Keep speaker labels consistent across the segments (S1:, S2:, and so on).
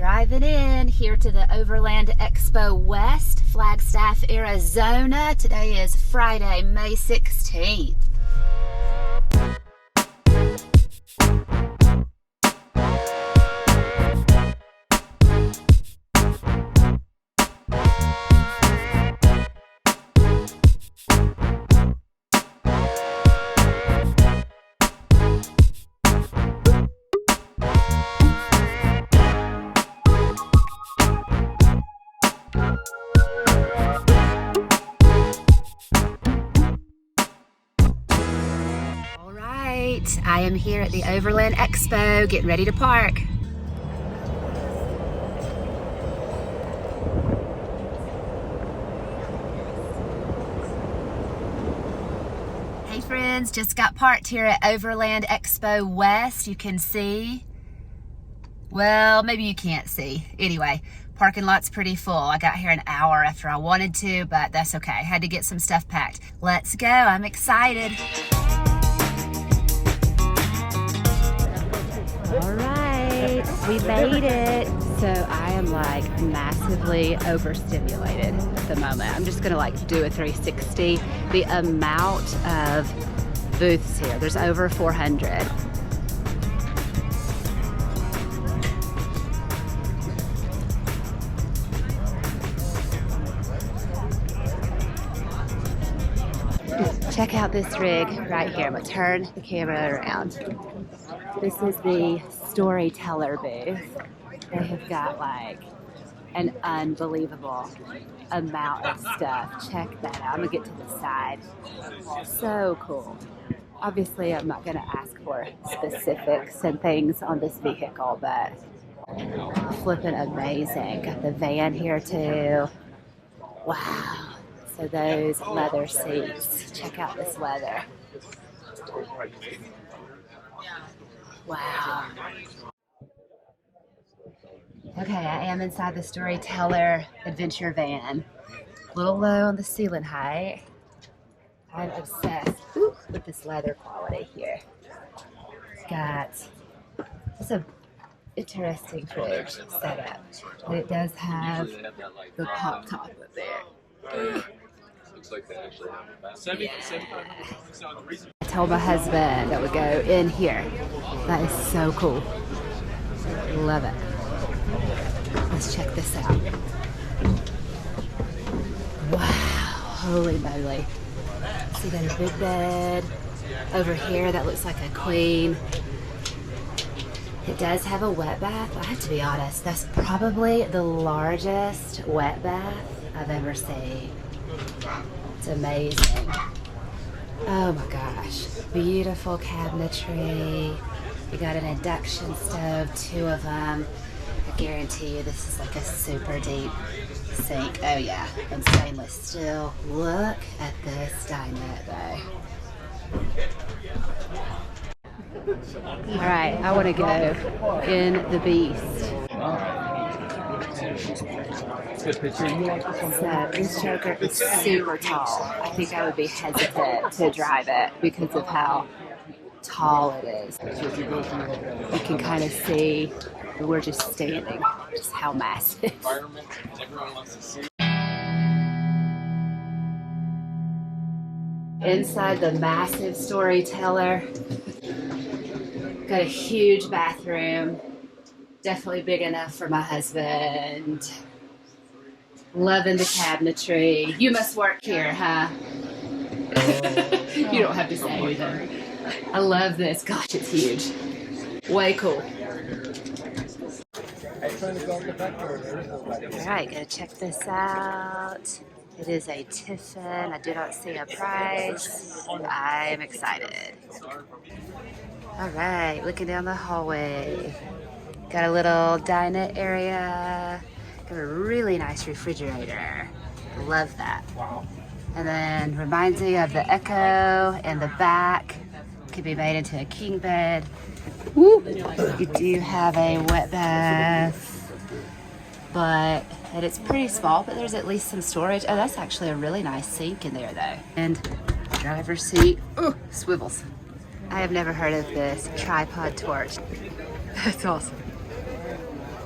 S1: Driving in here to the Overland Expo West, Flagstaff, Arizona. Today is Friday, May 16th. I am here at the Overland Expo, getting ready to park. Hey friends, just got parked here at Overland Expo West. You can see, well, maybe you can't see. Anyway, parking lot's pretty full. I got here an hour after I wanted to, but that's okay. I had to get some stuff packed. Let's go, I'm excited. All right, we made it. So I am like massively overstimulated at the moment. I'm just gonna like do a 360. The amount of booths here, there's over 400. Check out this rig right here. I'm gonna turn the camera around. This is the storyteller booth. They have got like an unbelievable amount of stuff. Check that out. I'm gonna get to the side. So cool. Obviously, I'm not gonna ask for specifics and things on this vehicle, but flipping amazing. Got the van here too. Wow. So those leather seats. Check out this leather. Wow. Okay, I am inside the Storyteller Adventure van. A little low on the ceiling height. I'm obsessed with this leather quality here. Got just a interesting fridge setup, but it does have the pop top up there. Looks like they actually have I told my husband that would go in here. That is so cool. Love it. Let's check this out. Wow, holy moly. See, got a big bed over here that looks like a queen. It does have a wet bath. I have to be honest, that's probably the largest wet bath I've ever seen. It's amazing. Oh my gosh, beautiful cabinetry. You got an induction stove, 2 of them. I guarantee you this is like a super deep sink. Oh yeah, and stainless steel. Look at this dinette though. All right, I want to go in the beast. So this Joker is super tall. I think I would be hesitant to drive it because of how tall it is. You can kind of see we're just standing, just how massive. Inside the massive Storyteller, got a huge bathroom. Definitely big enough for my husband. Loving the cabinetry. You must work here, huh? You don't have to say anything. I love this. Gosh, it's huge. Way cool. Alright, gonna check this out. It is a Tiffin. I do not see a price. I am excited. Alright, looking down the hallway. Got a little dinette area. Got a really nice refrigerator. Love that. And then reminds me of the Echo and the back. Could be made into a king bed. Woo. You do have a wet bath, but it's pretty small, but there's at least some storage. Oh, that's actually a really nice sink in there though. And driver's seat, ooh, swivels. I have never heard of this tripod torch. That's awesome.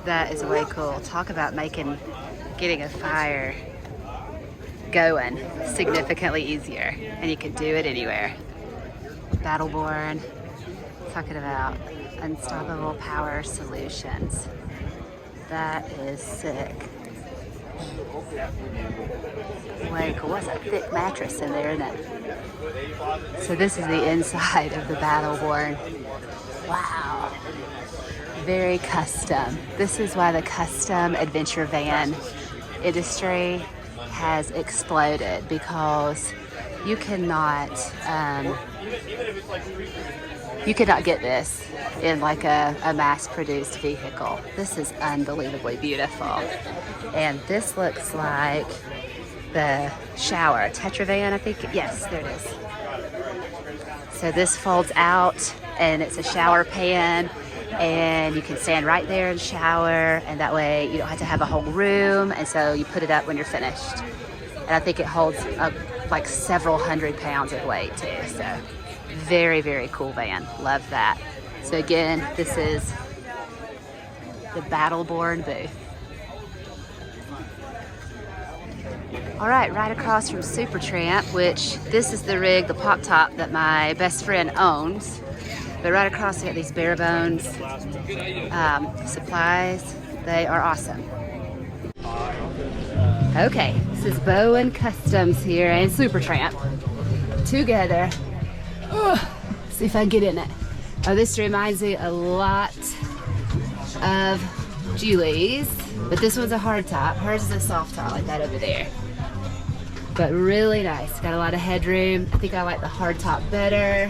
S1: That is way cool. Talk about getting a fire going significantly easier, and you can do it anywhere. Battleborn, talking about unstoppable power solutions. That is sick. Way cool. What's a thick mattress in there, isn't it? So this is the inside of the Battleborn. Wow. Very custom. This is why the custom adventure van industry has exploded, because you cannot get this in like a mass-produced vehicle. This is unbelievably beautiful. And this looks like the shower. Tetravan, I think. Yes, there it is. So this folds out, and it's a shower pan, and you can stand right there and shower, and that way you don't have to have a whole room, and so you put it up when you're finished. And I think it holds like several hundred pounds of weight too. So very, very cool van. Love that. So again, this is the Battleborn booth. All right, right across from Supertramp, which this is the rig, the pop top that my best friend owns. But right across, we got these bare bones supplies. They are awesome. Okay, this is Bowen Customs here and Supertramp together. See if I can get in it. Oh, this reminds me a lot of Julie's, but this one's a hard top. Hers is a soft top like that over there. But really nice. Got a lot of headroom. I think I like the hard top better.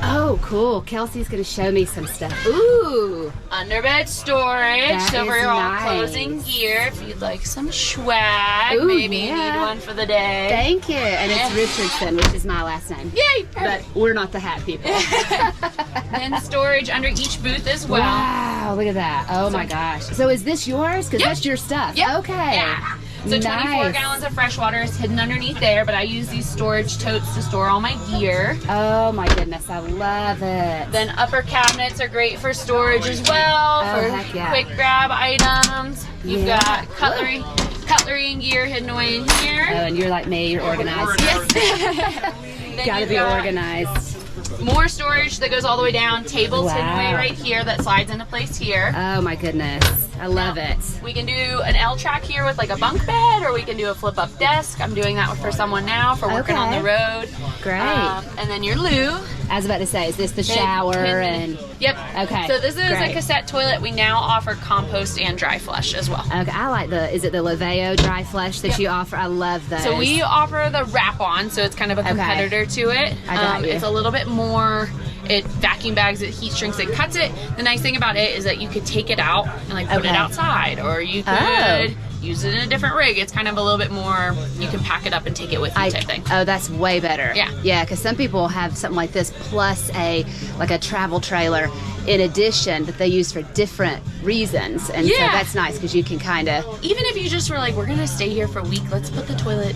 S1: Oh, cool. Kelsey's gonna show me some stuff. Ooh!
S2: Underbed storage.
S1: That
S2: So for
S1: is
S2: your all
S1: nice.
S2: closing gear, if you'd like some swag,
S1: Ooh,
S2: maybe you
S1: yeah.
S2: need one for the day.
S1: Thank you. And it's Richardson, which is my last name.
S2: Yay!
S1: But we're not the hat people.
S2: And storage under each booth as well.
S1: Wow, look at that. Oh my gosh. So is this yours? Because that's your stuff.
S2: Yep.
S1: Okay.
S2: Yeah. So 24
S1: Nice.
S2: gallons of fresh water is hidden underneath there, but I use these storage totes to store all my gear.
S1: Oh my goodness, I love it.
S2: Then upper cabinets are great for storage as well,
S1: Oh,
S2: for
S1: heck yeah.
S2: quick grab items. You've
S1: Yeah.
S2: got cutlery and gear hidden away in here.
S1: Oh, and you're like me, you're organized.
S2: Yes. Then
S1: Gotta
S2: you've
S1: be
S2: got
S1: organized.
S2: more storage that goes all the way down. Tables hidden away
S1: Wow.
S2: right here that slides into place here.
S1: Oh my goodness, I love it.
S2: We can do an L track here with like a bunk bed, or we can do a flip up desk. I'm doing that for someone now for working on the road.
S1: Great.
S2: And then your loo.
S1: I was about to say, is this the shower and...
S2: Yep.
S1: Okay,
S2: So this is
S1: great.
S2: a cassette toilet. We now offer compost and dry flush as well.
S1: Okay, I like is it the Laveo dry flush that you offer? I love those.
S2: So we offer the wrap on, so it's kind of a competitor to it.
S1: I got you.
S2: It's a little bit more, it vacuum bags it, heat shrinks it, cuts it. The nice thing about it is that you could take it out and like put it outside, or you could use it in a different rig. It's kind of a little bit more, you can pack it up and take it with you type thing.
S1: Oh, that's way better.
S2: Yeah.
S1: Yeah, because some people have something like this plus a travel trailer in addition that they use for different reasons. And so that's nice because you can kind of...
S2: Even if you just were like, we're going to stay here for a week, let's put the toilet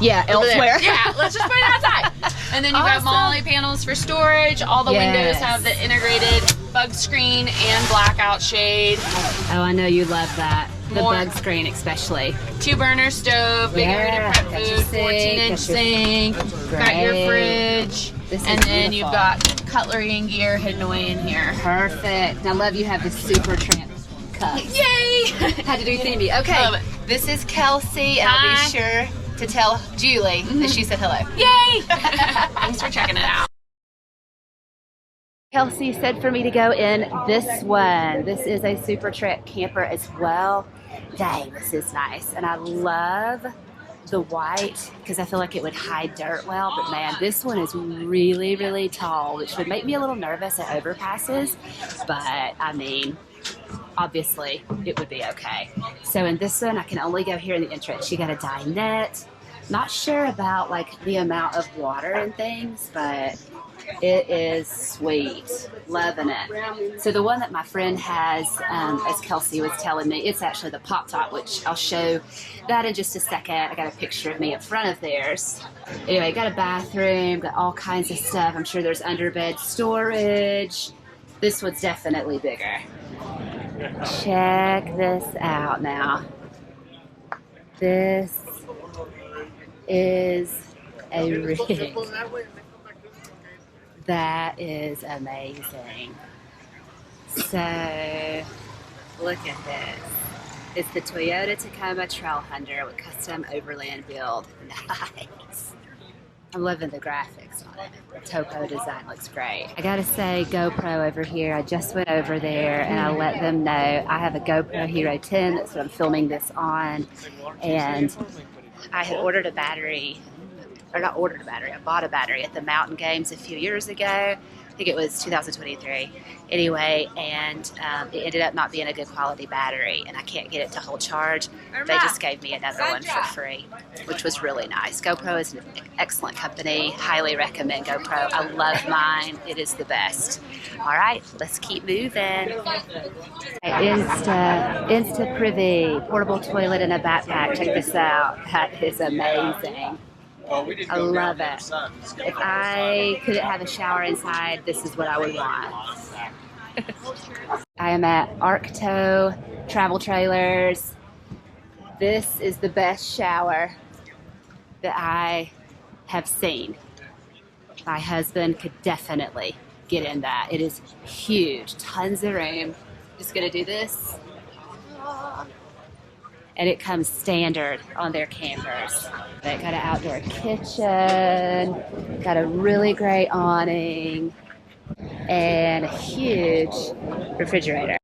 S1: elsewhere.
S2: Yeah, let's just put it outside. And then you've got Molly panels for storage. All the windows have the integrated bug screen and blackout shade.
S1: Oh, I know you love that. The
S2: More-
S1: bug screen especially.
S2: 2-burner stove, big area to prep
S1: got your
S2: food,
S1: sink,
S2: 14-inch sink, got your
S1: Great.
S2: fridge,
S1: This is
S2: and then
S1: beautiful.
S2: you've got cutlery and gear hidden away in here.
S1: Perfect. And I love you have the Supertramp cups.
S2: Yay!
S1: Had to do Timmy. Okay,
S2: Love it.
S1: this is Kelsey, and I'll
S2: Hi.
S1: be sure to tell Julie that she said hello.
S2: Yay! Thanks for checking it out.
S1: Kelsey said for me to go in this one. This is a Supertramp camper as well. Dang, this is nice. And I love the white because I feel like it would hide dirt well. But man, this one is really, really tall, which would make me a little nervous at overpasses. But I mean, obviously it would be okay. So in this one, I can only go here in the entrance. You got a dinette. Not sure about like the amount of water and things, but it is sweet. Loving it. So the one that my friend has, as Kelsey was telling me, it's actually the pop top, which I'll show that in just a second. I got a picture of me in front of theirs. Anyway, got a bathroom, got all kinds of stuff. I'm sure there's underbed storage. This one's definitely bigger. Check this out now. This is a rig. That is amazing. So, look at this. It's the Toyota Tacoma Trailhunter with custom overland build. Nice. I'm loving the graphics on it. The topo design looks great. I gotta say, GoPro over here, I just went over there and I let them know I have a GoPro Hero 10. That's what I'm filming this on. And I had ordered a battery, or not ordered a battery, I bought a battery at the Mountain Games a few years ago. I think it was 2023. Anyway, and it ended up not being a good quality battery, and I can't get it to hold charge. They just gave me another one for free, which was really nice. GoPro is an excellent company. Highly recommend GoPro. I love mine. It is the best. All right, let's keep moving. Insta Privy, portable toilet and a backpack. Check this out. That is amazing. I love it. If I couldn't have a shower inside, this is what I would want. I am at Arcto Travel Trailers. This is the best shower that I have seen. My husband could definitely get in that. It is huge, tons of room. Just gonna do this. And it comes standard on their campers. They got an outdoor kitchen, got a really great awning, and a huge refrigerator.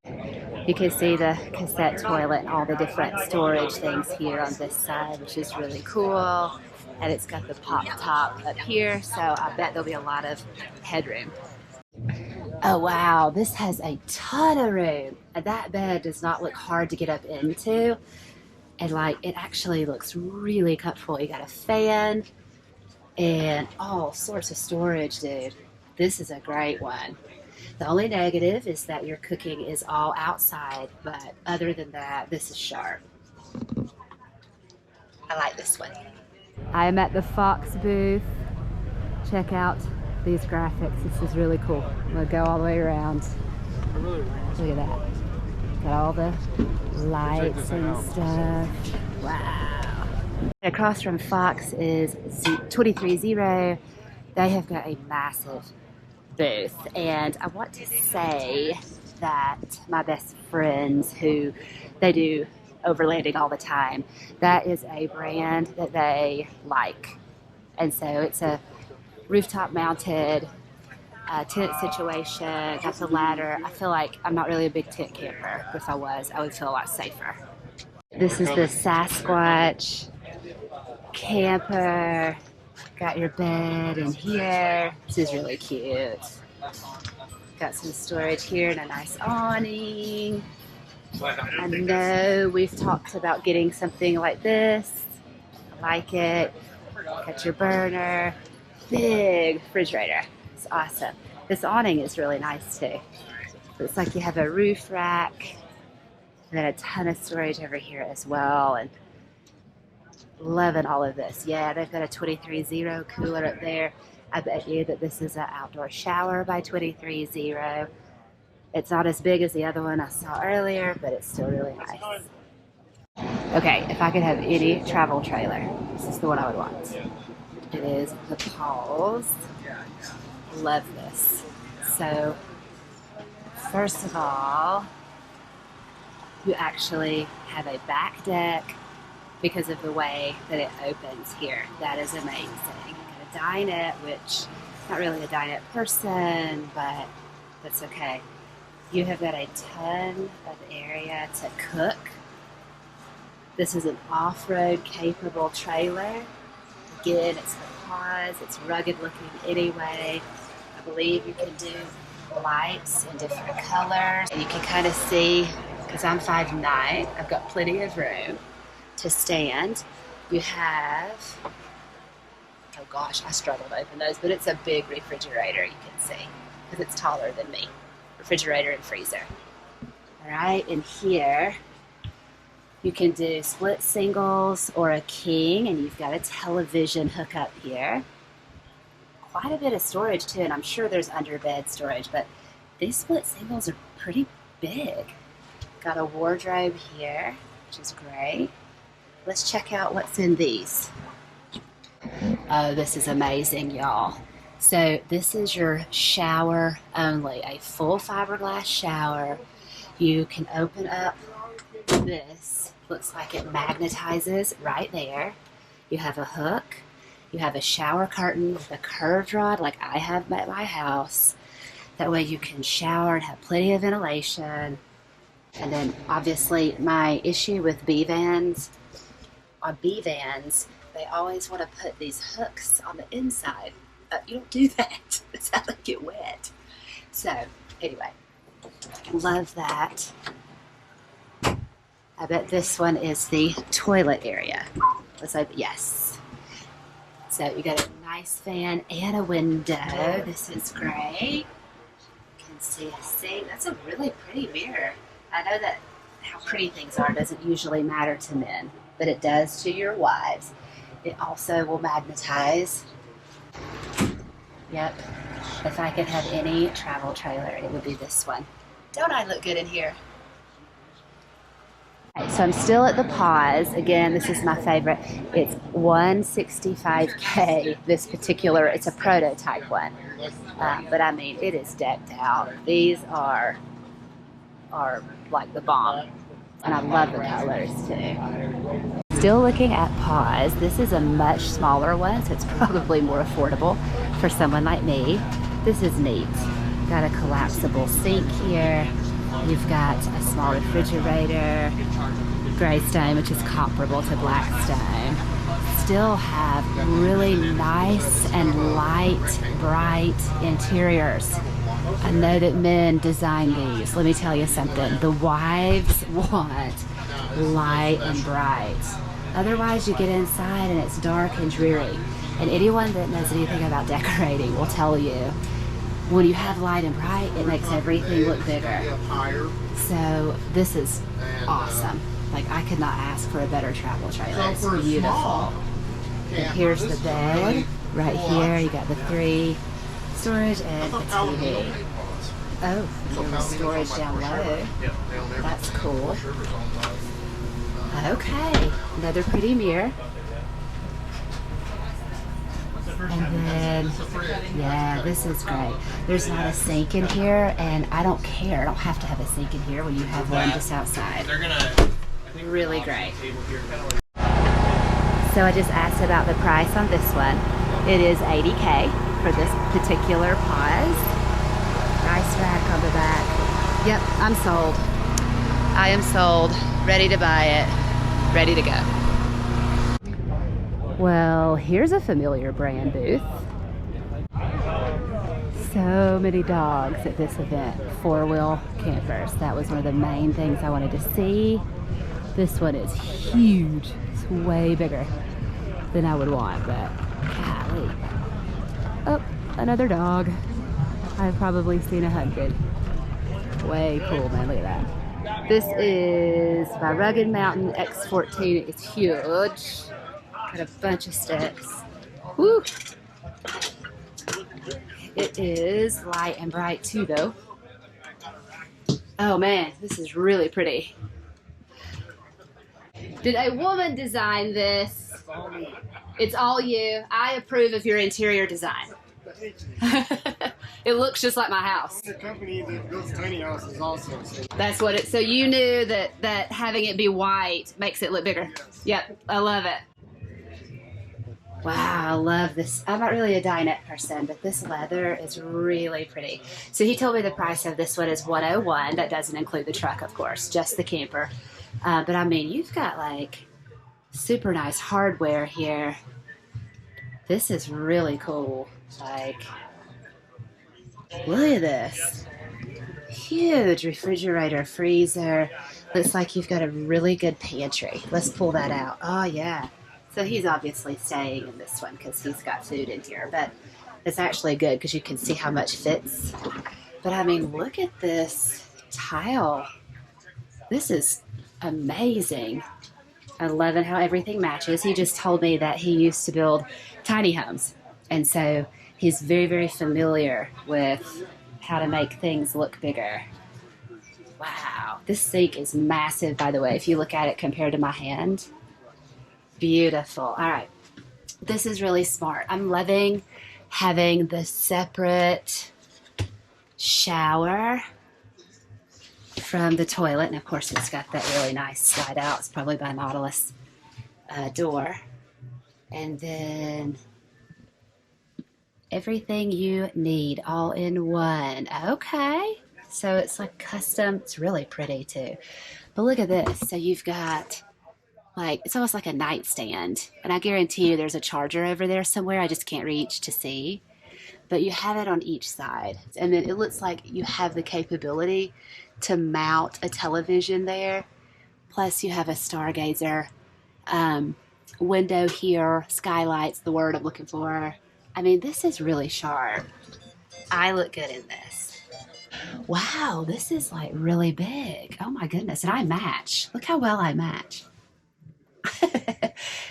S1: You can see the cassette toilet and all the different storage things here on this side, which is really cool. And it's got the pop top up here, so I bet there'll be a lot of headroom. Oh wow, this has a ton of room. And that bed does not look hard to get up into. And like, it actually looks really comfortable. You got a fan and all sorts of storage, dude. This is a great one. The only negative is that your cooking is all outside, but other than that, this is sharp. I like this one. I am at the Fox booth. Check out these graphics. This is really cool. I'm gonna go all the way around. Look at that. Got all the lights and stuff. Wow. Across from Fox is 230. They have got a massive booth. And I want to say that my best friends who they do overlanding all the time, that is a brand that they like. And so it's a rooftop mounted tent situation, got the ladder. I feel like I'm not really a big tent camper. If I was, I would feel a lot safer. This is the Sasquatch camper. Got your bed in here. This is really cute. Got some storage here and a nice awning. I know we've talked about getting something like this. I like it. Got your burner. Big refrigerator. It's awesome. This awning is really nice too. Looks like you have a roof rack and then a ton of storage over here as well. And loving all of this. Yeah, they've got a 230 cooler up there. I bet you that this is an outdoor shower by 230. It's not as big as the other one I saw earlier, but it's still really nice. Okay, if I could have any travel trailer, this is the one I would want. It is the Paul's. Love this. So, first of all, you actually have a back deck because of the way that it opens here. That is amazing. Got a dinette, which not really a dinette person, but that's okay. You have got a ton of area to cook. This is an off-road capable trailer. Again, it's the pause, it's rugged looking anyway. I believe you can do lights in different colors. And you can kind of see, because I'm 5'9", I've got plenty of room to stand. You have, oh gosh, I struggle to open those, but it's a big refrigerator, you can see, because it's taller than me. Refrigerator and freezer. All right, and here you can do split singles or a king, and you've got a television hookup here. Quite a bit of storage too, and I'm sure there's underbed storage, but these split singles are pretty big. Got a wardrobe here, which is great. Let's check out what's in these. Oh, this is amazing, y'all. So this is your shower only, a full fiberglass shower. You can open up this. Looks like it magnetizes right there. You have a hook. You have a shower curtain with a curved rod like I have at my house. That way you can shower and have plenty of ventilation. And then obviously my issue with B-Vans, on B-Vans, they always want to put these hooks on the inside. You don't do that. That's how they get wet. So anyway, love that. I bet this one is the toilet area. Let's open, yes. So you got a nice fan and a window. This is great. You can see a sink. That's a really pretty mirror. I know that how pretty things are doesn't usually matter to men, but it does to your wives. It also will magnetize. Yep. If I could have any travel trailer, it would be this one. Don't I look good in here? Okay, so I'm still at the pause. Again, this is my favorite. It's $165K. This particular, it's a prototype one. But I mean, it is decked out. These are like the bomb. And I love the colors too. Still looking at pause. This is a much smaller one, so it's probably more affordable for someone like me. This is neat. Got a collapsible sink here. You've got a small refrigerator, Greystone, which is comparable to Blackstone. Still have really nice and light, bright interiors. I know that men design these. Let me tell you something. The wives want light and bright. Otherwise, you get inside and it's dark and dreary. And anyone that knows anything about decorating will tell you, when you have light and bright, it makes everything look bigger. So this is awesome. Like, I could not ask for a better travel trailer. It's beautiful. And here's the bed. Right here, you got the 3 storage and a TV. Oh, there's storage down low. That's cool. Okay, another pretty mirror. And then, yeah, this is great. There's not a sink in here, and I don't care. I don't have to have a sink in here when you have one just outside. Really great. So I just asked about the price on this one. It is $80K for this particular pause. Nice rack on the back. Yep, I'm sold. I am sold. Ready to buy it. Ready to go. Well, here's a familiar brand booth. So many dogs at this event. 4-wheel campers. That was one of the main things I wanted to see. This one is huge. It's way bigger than I would want, but golly. Oh, another dog. I've probably seen 100. Way cool, man. Look at that. This is my Rugged Mountain X14. It's huge. Got a bunch of steps. Woo! It is light and bright too, though. Oh man, this is really pretty. Did a woman design this? It's all you. I approve of your interior design. It looks just like my house.
S3: The company that builds tiny houses also.
S1: That's what it. So you knew that having it be white makes it look bigger. Yep, I love it. Wow, I love this. I'm not really a dinette person, but this leather is really pretty. So he told me the price of this one is $101. That doesn't include the truck, of course, just the camper. But I mean, you've got like super nice hardware here. This is really cool. Like, look at this. Huge refrigerator, freezer. Looks like you've got a really good pantry. Let's pull that out. Oh, yeah. So he's obviously staying in this one because he's got food in here. But it's actually good because you can see how much fits. But, I mean, look at this tile. This is amazing. I love it how everything matches. He just told me that he used to build tiny homes. And so he's very, very familiar with how to make things look bigger. Wow, this sink is massive, by the way, if you look at it compared to my hand. Beautiful. All right, this is really smart. I'm loving having the separate shower from the toilet, and of course it's got that really nice slide out. It's probably by Nautilus door. And then everything you need all in one. Okay. So it's like custom. It's really pretty too. But look at this. So you've got like, it's almost like a nightstand. And I guarantee you there's a charger over there somewhere. I just can't reach to see. But you have it on each side. And then it looks like you have the capability to mount a television there. Plus you have a stargazer window here, skylights, the word I'm looking for. I mean, this is really sharp. I look good in this. Wow, this is like really big. Oh my goodness, and I match. Look how well I match.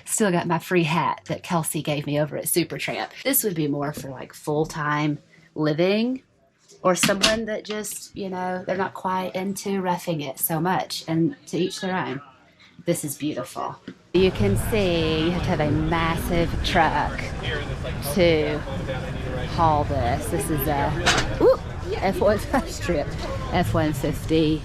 S1: Still got my free hat that Kelsey gave me over at Supertramp. This would be more for like full-time living or someone that just, you know, they're not quite into roughing it so much, and to each their own. This is beautiful. You can see you have to have a massive truck to haul this. This is a F1 strip, F-150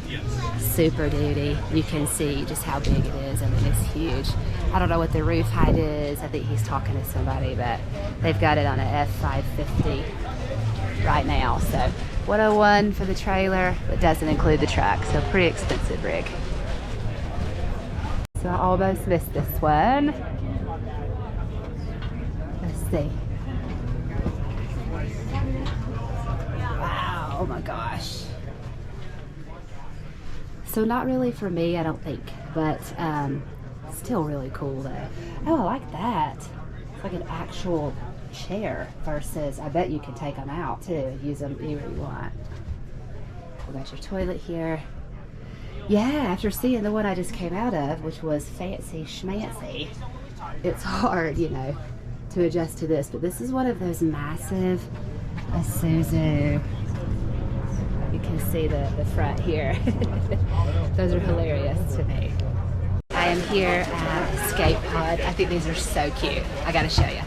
S1: Super Duty. You can see just how big it is. I mean, it's huge. I don't know what the roof height is. I think he's talking to somebody, but they've got it on an F550 right now. So 101 for the trailer, but doesn't include the truck. So pretty expensive rig. So I almost missed this one. Let's see. Wow, oh my gosh. So not really for me, I don't think, but still really cool though. Oh, I like that. It's like an actual chair versus, I bet you can take them out too, use them anywhere you want. We got your toilet here. Yeah, after seeing the one I just came out of, which was fancy schmancy, it's hard, you know, to adjust to this. But this is one of those massive Isuzu. You can see the front here. Those are hilarious to me. I am here at Escape Pod. I think these are so cute. I gotta show you.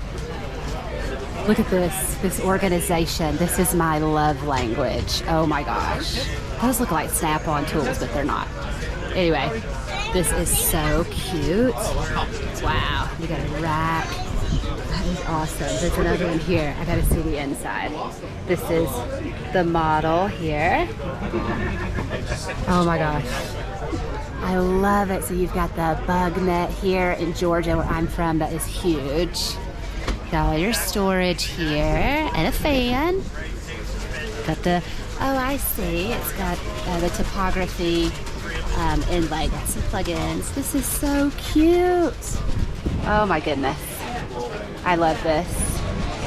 S1: Look at this organization. This is my love language. Oh my gosh. Those look like Snap-on tools, but they're not. Anyway, this is so cute. Wow, you got a rack. That is awesome. There's another one here. I gotta see the inside. This is the model here. Oh my gosh. I love it. So you've got the bug net here in Georgia, where I'm from. That is huge. Got all your storage here and a fan. Got the, oh I see, it's got the topography inlay. Got some plugins. This is so cute. Oh my goodness. I love this.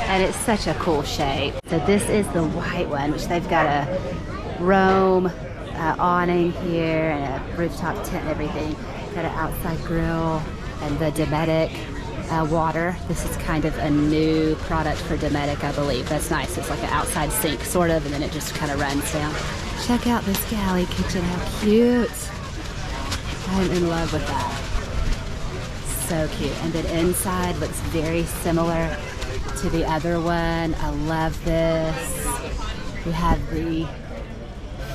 S1: And it's such a cool shape. So this is the white one, which they've got a Rome awning here and a rooftop tent and everything. Got an outside grill and the Dometic water. This is kind of a new product for Dometic, I believe. That's nice. It's like an outside sink, sort of, and then it just kind of runs down. Check out this galley kitchen. How cute. I'm in love with that. So cute. And then inside looks very similar to the other one. I love this. We have the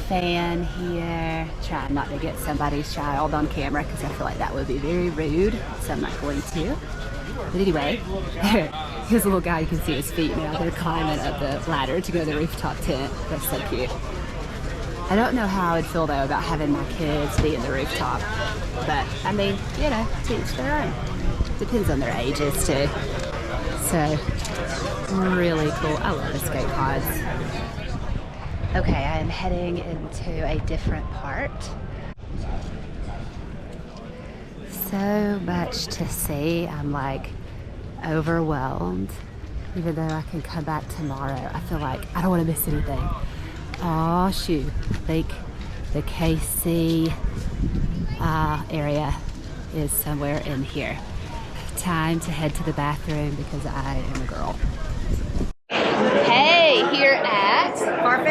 S1: fan here. Trying not to get somebody's child on camera because I feel like that would be very rude, so I'm not going to. But anyway, here's a little guy. You can see his feet now. They're climbing up the ladder to go to the rooftop tent. That's so cute. I don't know how I would feel though about having my kids be in the rooftop, but I mean, you know, to each their own. Depends on their ages too. So really cool. I love escape pods. Okay, I am heading into a different part. So much to see. I'm like overwhelmed. Even though I can come back tomorrow, I feel like I don't want to miss anything. Oh shoot, I think the KC area is somewhere in here. Time to head to the bathroom because I am a girl. Hey, here at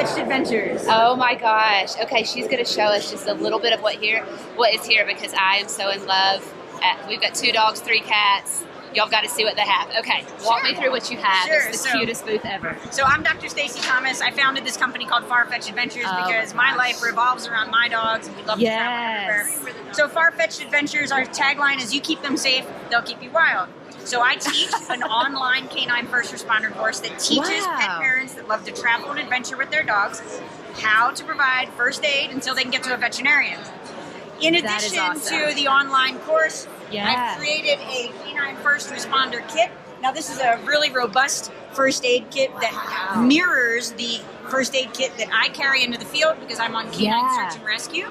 S4: Far-Fetched Adventures.
S1: Oh my gosh. Okay, she's going to show us just a little bit of what is here because I am so in love. We've got 2 dogs, 3 cats. Y'all got to see what they have. Okay, walk me through what you have.
S4: Sure.
S1: It's the cutest booth ever.
S4: So I'm Dr. Stacy Thomas. I founded this company called Far-Fetched Adventures because my life revolves around my dogs and we love to travel everywhere. So Far-Fetched Adventures, our tagline is you keep them safe, they'll keep you wild. So I teach an online canine first responder course that teaches pet parents that love to travel and adventure with their dogs how to provide first aid until they can get to a veterinarian. In addition to the online course, I've created a canine first responder kit. Now this is a really robust first aid kit that mirrors the first aid kit that I carry into the field because I'm on canine search and rescue.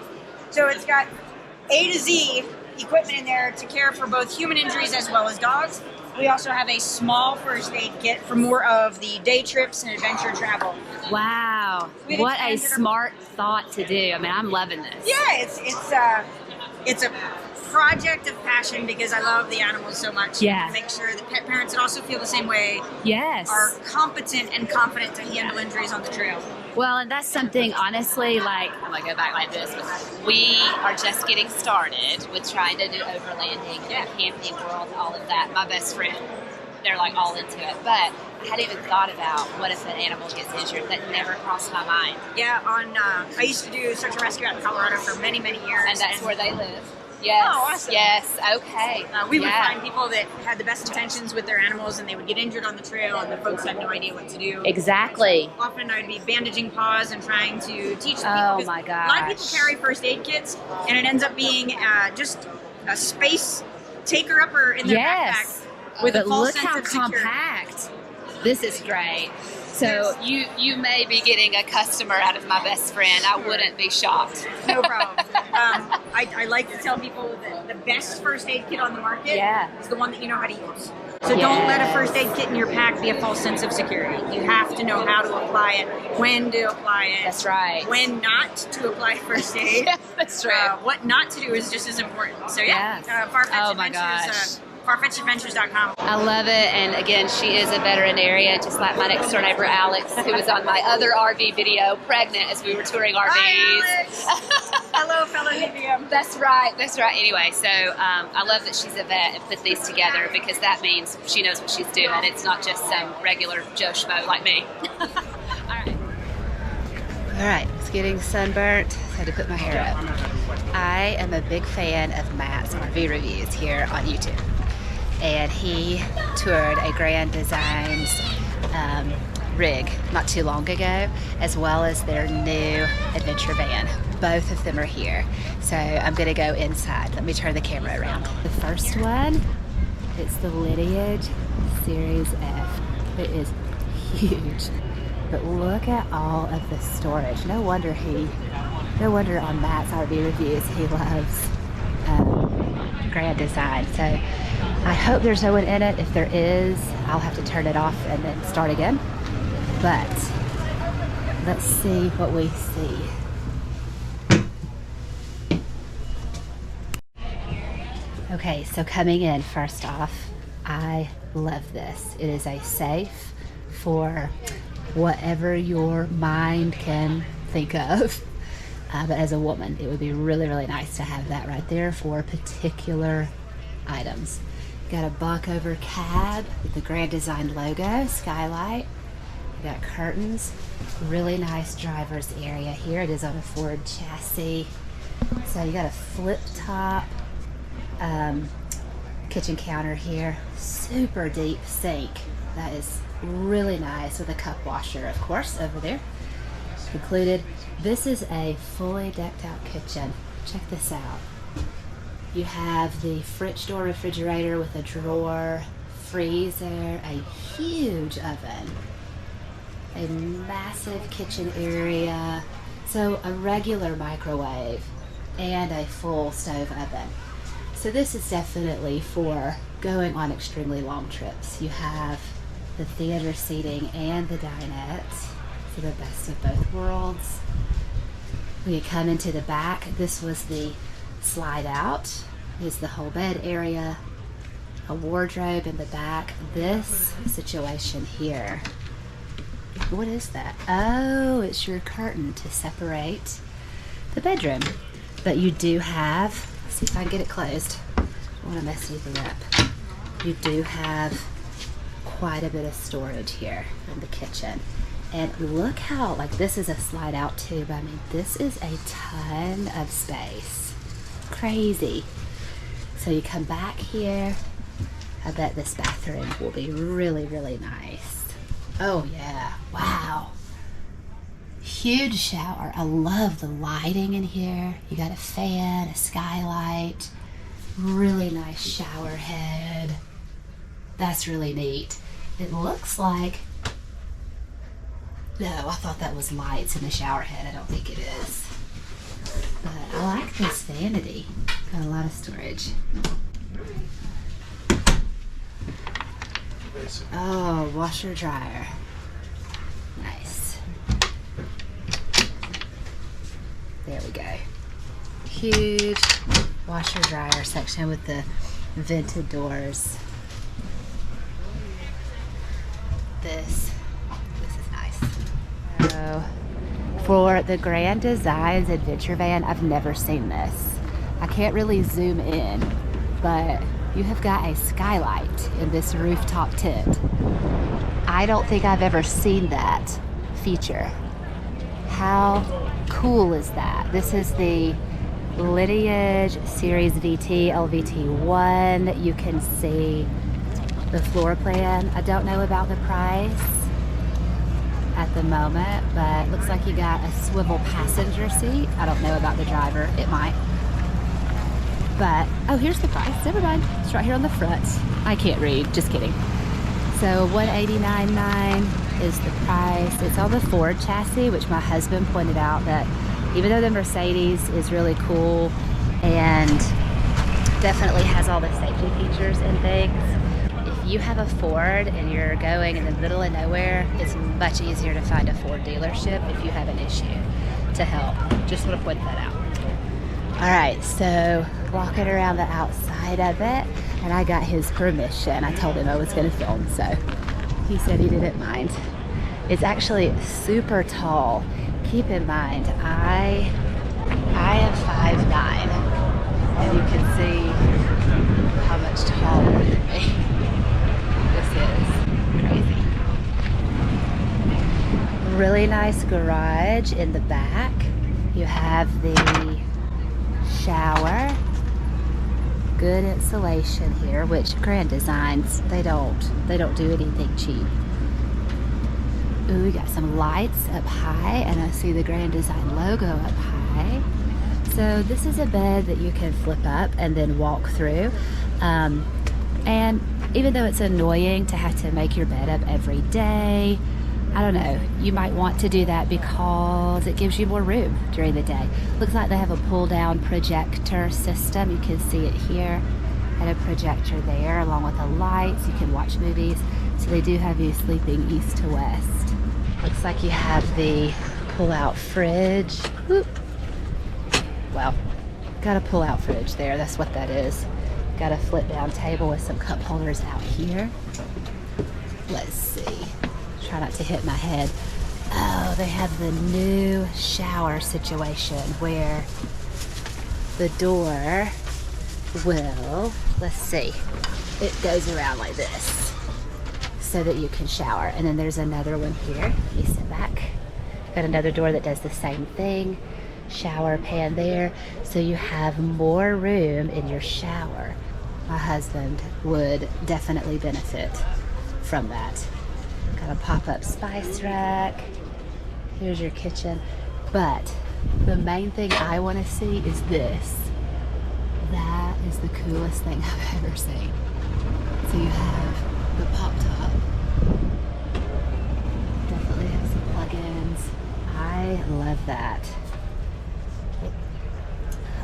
S4: So it's got A to Z equipment in there to care for both human injuries as well as dogs. We also have a small first aid kit for more of the day trips and adventure travel.
S1: Wow, what a smart thought to do. I mean, I'm loving this.
S4: Yeah, it's a project of passion because I love the animals so much.
S1: Yeah.
S4: Make sure that pet parents that also feel the same way
S1: are
S4: competent and confident to handle injuries on the trail.
S1: Well, and that's something, honestly, like, I'm going to go back like this, but we are just getting started with trying to do overlanding, camping world, all of that. My best friend, they're like all into it. But I hadn't even thought about what if an animal gets injured. That never crossed my mind.
S4: Yeah, I used to do search and rescue out in Colorado for many, many years.
S1: And that's where they live. Yes.
S4: Oh, awesome.
S1: Yes. Okay.
S4: We would find people that had the best intentions with their animals and they would get injured on the trail and the folks had no idea what to do.
S1: Exactly.
S4: Often I'd be bandaging paws and trying to teach them.
S1: Oh my gosh.
S4: A lot of people carry first aid kits and it ends up being just a space taker-upper in their backpack with a false sense of security.
S1: Look how compact. This is great. So you may be getting a customer out of my best friend. I wouldn't be shocked.
S4: No problem. I like to tell people that the best first aid kit on the market is the one that you know how to use. So don't let a first aid kit in your pack be a false sense of security. You have to know how to apply it, when to apply it.
S1: That's right.
S4: When not to apply first aid.
S1: That's true.
S4: What not to do is just as important. So Far-Fetched
S2: Oh my gosh.
S4: FarFetchedAdventures.com.
S1: I love it, and again, she is a veterinarian, just like my next door neighbor Alex, who was on my other RV video, pregnant as we were touring RVs.
S4: Hi, Alex. Hello, fellow DVM.
S1: That's right. Anyway, so I love that she's a vet and put these together because that means she knows what she's doing. It's not just some regular Joe Schmo like me. All right, it's getting sunburnt. So I had to put my hair up. I am a big fan of Matt's RV reviews here on YouTube. And he toured a Grand Designs rig not too long ago, as well as their new adventure van. Both of them are here. So I'm gonna go inside. Let me turn the camera around. The first one, it's the Lineage Series F. It is huge. But look at all of the storage. No wonder on Matt's RV reviews he loves Grand Design. So I hope there's no one in it. If there is, I'll have to turn it off and then start again. But let's see what we see. Okay, so coming in, first off, I love this. It is a safe for whatever your mind can think of. But as a woman, it would be really, really nice to have that right there for particular items. Got a buck over cab with the Grand Design logo, skylight. You got curtains, really nice driver's area here. It is on a Ford chassis. So you got a flip top kitchen counter here, super deep sink. That is really nice with a cup washer, of course, over there included. This is a fully decked out kitchen. Check this out. You have the French door refrigerator with a drawer, freezer, a huge oven, a massive kitchen area, so a regular microwave, and a full stove oven. So this is definitely for going on extremely long trips. You have the theater seating and the dinette, so the best of both worlds. When you come into the back, this was the slide out. Is the whole bed area, a wardrobe in the back. This situation here What is that? Oh, it's your curtain to separate the bedroom. But you do have, let's see if I can get it closed. I don't want to mess anything up. You do have quite a bit of storage here in the kitchen. And look how, like, this is a slide out too, but I mean, this is a ton of space. Crazy. So you come back here. I bet this bathroom will be really, really nice. Oh yeah, wow. Huge shower. I love the lighting in here. You got a fan, a skylight, really nice shower head. That's really neat. It looks like, no, I thought that was lights in the shower head. I don't think it is. But I like this vanity. Got a lot of storage. Oh, washer dryer. Nice. There we go. Huge washer dryer section with the vented doors. This is nice. So for the Grand Designs Adventure Van, I've never seen this. I can't really zoom in, but you have got a skylight in this rooftop tent. I don't think I've ever seen that feature. How cool is that? This is the Lineage Series VT LVT1. You can see the floor plan. I don't know about the price at the moment, but looks like you got a swivel passenger seat. I don't know about the driver. It might. But, oh, here's the price. Never mind. It's right here on the front. I can't read. Just kidding. So $189.9 is the price. It's on the Ford chassis, which my husband pointed out that even though the Mercedes is really cool and definitely has all the safety features and things, if you have a Ford and you're going in the middle of nowhere, it's much easier to find a Ford dealership if you have an issue to help. Just want to point that out. All right, so walking around the outside of it, and I got his permission. I told him I was going to film, so he said he didn't mind. It's actually super tall. Keep in mind, I am 5'9", and you can see how much taller than me this is. Crazy. Really nice garage in the back. You have the shower, good insulation here, which Grand Designs, they don't do anything cheap. Ooh, we got some lights up high, and I see the Grand Design logo up high. So this is a bed that you can flip up and then walk through. And even though it's annoying to have to make your bed up every day, I don't know, you might want to do that because it gives you more room during the day. Looks like they have a pull-down projector system. You can see it here, and a projector there along with the lights. You can watch movies. So they do have you sleeping east to west. Looks like you have the pull-out fridge. Whoop. Well, got a pull-out fridge there. That's what that is. Got a flip-down table with some cup holders out here. Let's see. Try not to hit my head. Oh, they have the new shower situation where the door will, let's see, it goes around like this so that you can shower. And then there's another one here. You sit back. Got another door that does the same thing. Shower pan there. So you have more room in your shower. My husband would definitely benefit from that. Got a pop-up spice rack. Here's your kitchen. But the main thing I want to see is this. That is the coolest thing I've ever seen. So you have the pop top. Definitely have some plugins. I love that.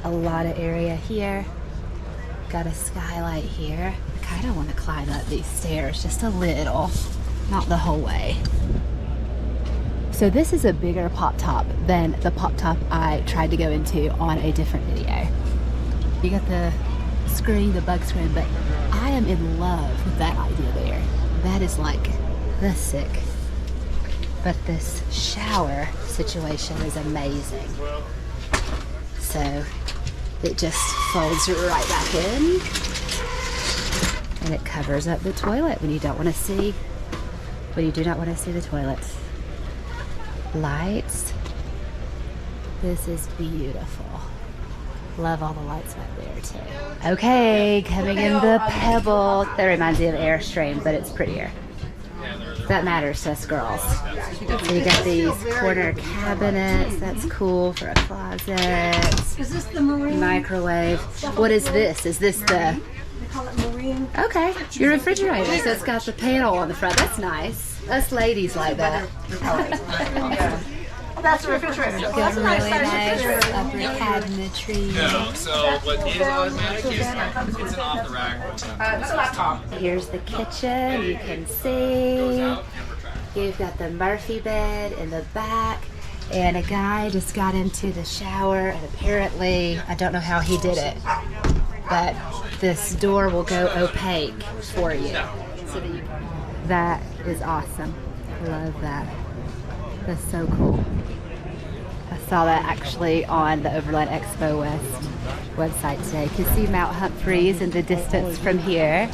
S1: A lot of area here. Got a skylight here. I kind of want to climb up these stairs just a little. Not the whole way. So this is a bigger pop top than the pop top I tried to go into on a different video. You got the screen, the bug screen, but I am in love with that idea there. That is like, that's sick. But this shower situation is amazing. So it just folds right back in, and it covers up the toilet when you don't want to see, when you do not want to see the toilet. Lights. This is beautiful. Love all the lights back there too. Okay, coming in the Pebble. That reminds me of Airstream, but it's prettier. That matters to us girls. So you got these corner cabinets. That's cool for a closet.
S5: Is this the marine?
S1: Microwave. What is this? Is this the...
S5: They call it marine.
S1: Okay, your refrigerator. So it's got the panel on the front. That's nice. Us ladies like that.
S5: That's a refrigerator.
S1: Got really nice upper cabinetry.
S6: No, so what is automatic is it's an off the rack.
S5: That's a laptop.
S1: Here's the kitchen. You can see. You've got the Murphy bed in the back. And a guy just got into the shower, and apparently, I don't know how he did it, but this door will go opaque for you. So that is awesome. Love that. That's so cool. I saw that actually on the Overland Expo West website today. You can see Mount Humphreys in the distance from here.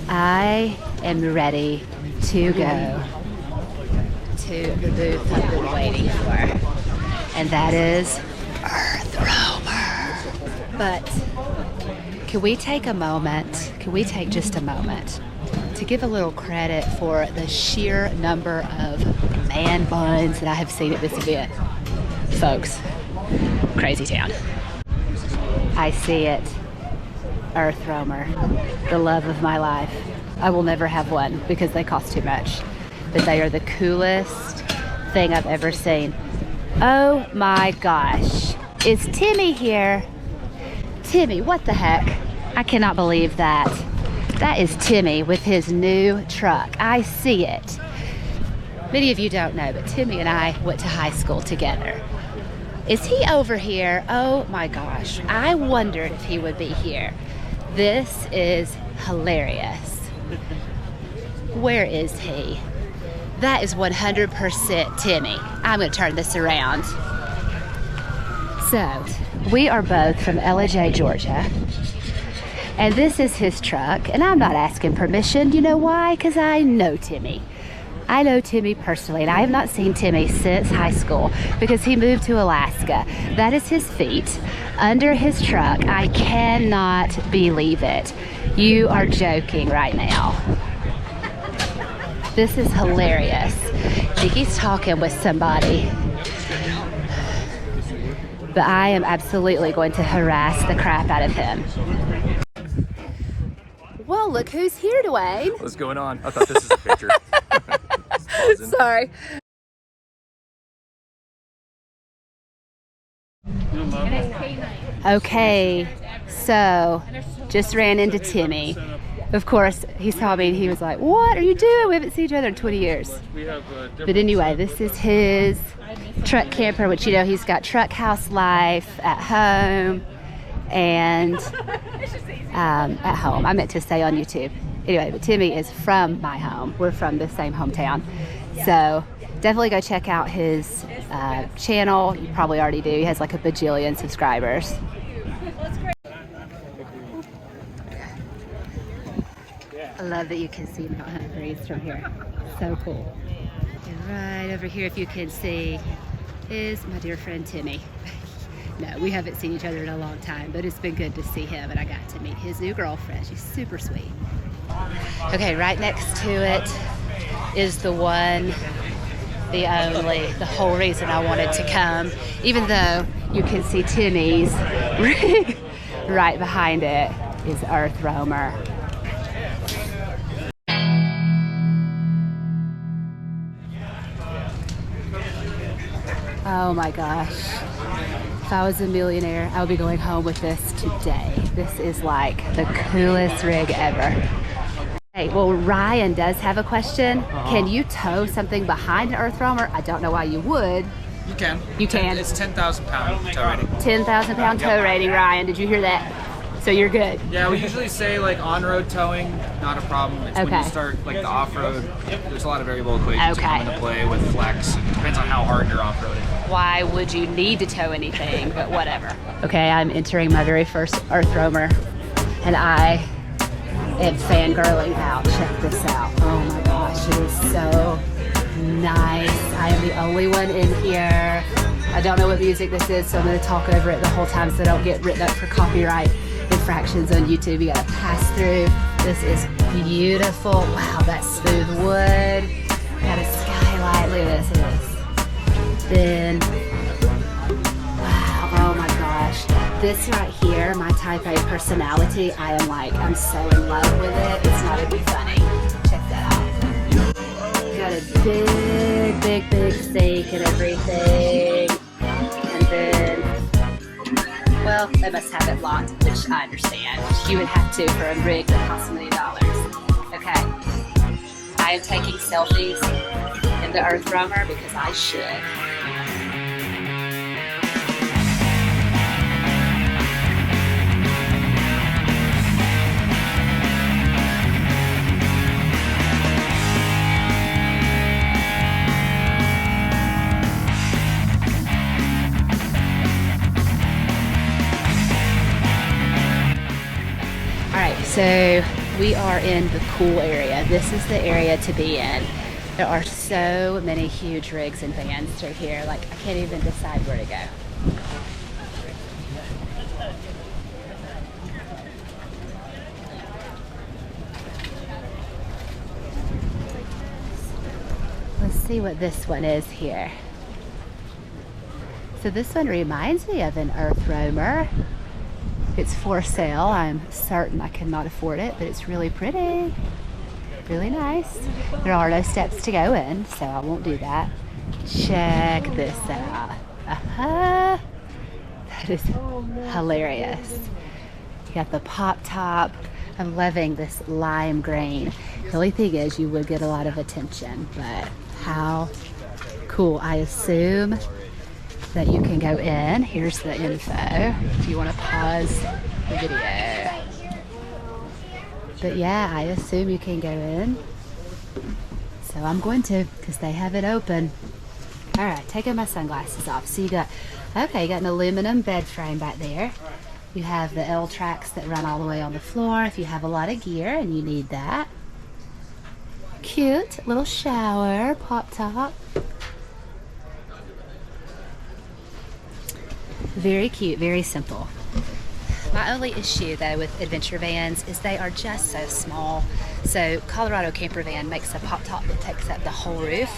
S1: I am ready to go to the booth I've been waiting for, and that is Earth Roamer. But can we take a moment, can we take just a moment to give a little credit for the sheer number of man buns that I have seen at this event? Folks, crazy town. I see it. Earth Roamer, the love of my life. I will never have one because they cost too much, but they are the coolest thing I've ever seen. Oh my gosh, is Timmy here? Timmy, what the heck? I cannot believe that. That is Timmy with his new truck. I see it. Many of you don't know, but Timmy and I went to high school together. Is he over here? Oh my gosh, I wondered if he would be here. This is hilarious. Where is he? That is 100% Timmy. I'm gonna turn this around. So, we are both from LJ, Georgia. And this is his truck, and I'm not asking permission. You know why? Because I know Timmy. I know Timmy personally, and I have not seen Timmy since high school because he moved to Alaska. That is his feet under his truck. I cannot believe it. You are joking right now. This is hilarious. I think he's talking with somebody. But I am absolutely going to harass the crap out of him. Well, look who's here, Dwayne.
S7: What's going on? I thought this was a picture.
S1: Sorry. Okay, so just ran into Timmy. Of course, he saw me and he was like, "What are you doing? We haven't seen each other in 20 years." But anyway, this is his truck camper, which, you know, he's got truck house life at home and at home. I meant to say on YouTube. Anyway, but Timmy is from my home. We're from the same hometown. So definitely go check out his channel. You probably already do. He has like a bajillion subscribers. I love that you can see Mount Humphreys from here. So cool. And right over here, if you can see, is my dear friend Timmy. No, we haven't seen each other in a long time, but it's been good to see him, and I got to meet his new girlfriend. She's super sweet. Okay, right next to it is the one, the only, the whole reason I wanted to come, even though you can see Timmy's rig right behind it is Earth Roamer. Oh my gosh. If I was a millionaire, I would be going home with this today. This is like the coolest rig ever. Hey, well, Ryan does have a question. Can you tow something behind an Earth Roamer? I don't know why you would.
S6: You can.
S1: You can.
S6: It's 10,000 pound tow rating.
S1: 10,000 pound tow rating, Ryan. Did you hear that? So you're good.
S6: Yeah, we usually say like on-road towing, not a problem. It's when
S1: Okay.
S6: you start like the off-road, there's a lot of variable equations that
S1: Okay.
S6: come into play with flex. It depends on how hard you're off-roading.
S1: Why would you need to tow anything, but whatever. Okay, I'm entering my very first earth roamer, and I am fangirling out. Check this out. Oh my gosh, it is so nice. I am the only one in here. I don't know what music this is, so I'm going to talk over it the whole time so I don't get written up for copyright infractions on YouTube. You got to pass through. This is beautiful. Wow, that smooth wood. Got a skylight. Look at this. Look at this. Then, wow, oh my gosh. This right here, my type A personality, I'm so in love with it. It's not even funny. Check that out. Got a big sink and everything. And then, well, they must have it locked, which I understand. You would have to for a rig that costs $1 million. Okay. I am taking selfies in the earth roamer because I should. So we are in the cool area. This is the area to be in. There are so many huge rigs and vans through here. Like, I can't even decide where to go. Let's see what this one is here. So this one reminds me of an earth roamer. It's for sale. I'm certain I cannot afford it, but it's really pretty. Really nice. There are no steps to go in, so I won't do that. Check this out. That is hilarious. You got the pop top. I'm loving this lime green. The only thing is you would get a lot of attention, but how cool. I assume that you can go in. Here's the info if you want to pause the video. But yeah, I assume you can go in. So I'm going to, because they have it open. All right, taking my sunglasses off. So you got an aluminum bed frame back there. You have the L tracks that run all the way on the floor if you have a lot of gear and you need that. Cute little shower, pop top. Very cute, very simple. My only issue though with adventure vans is they are just so small. So Colorado camper van makes a pop top that takes up the whole roof,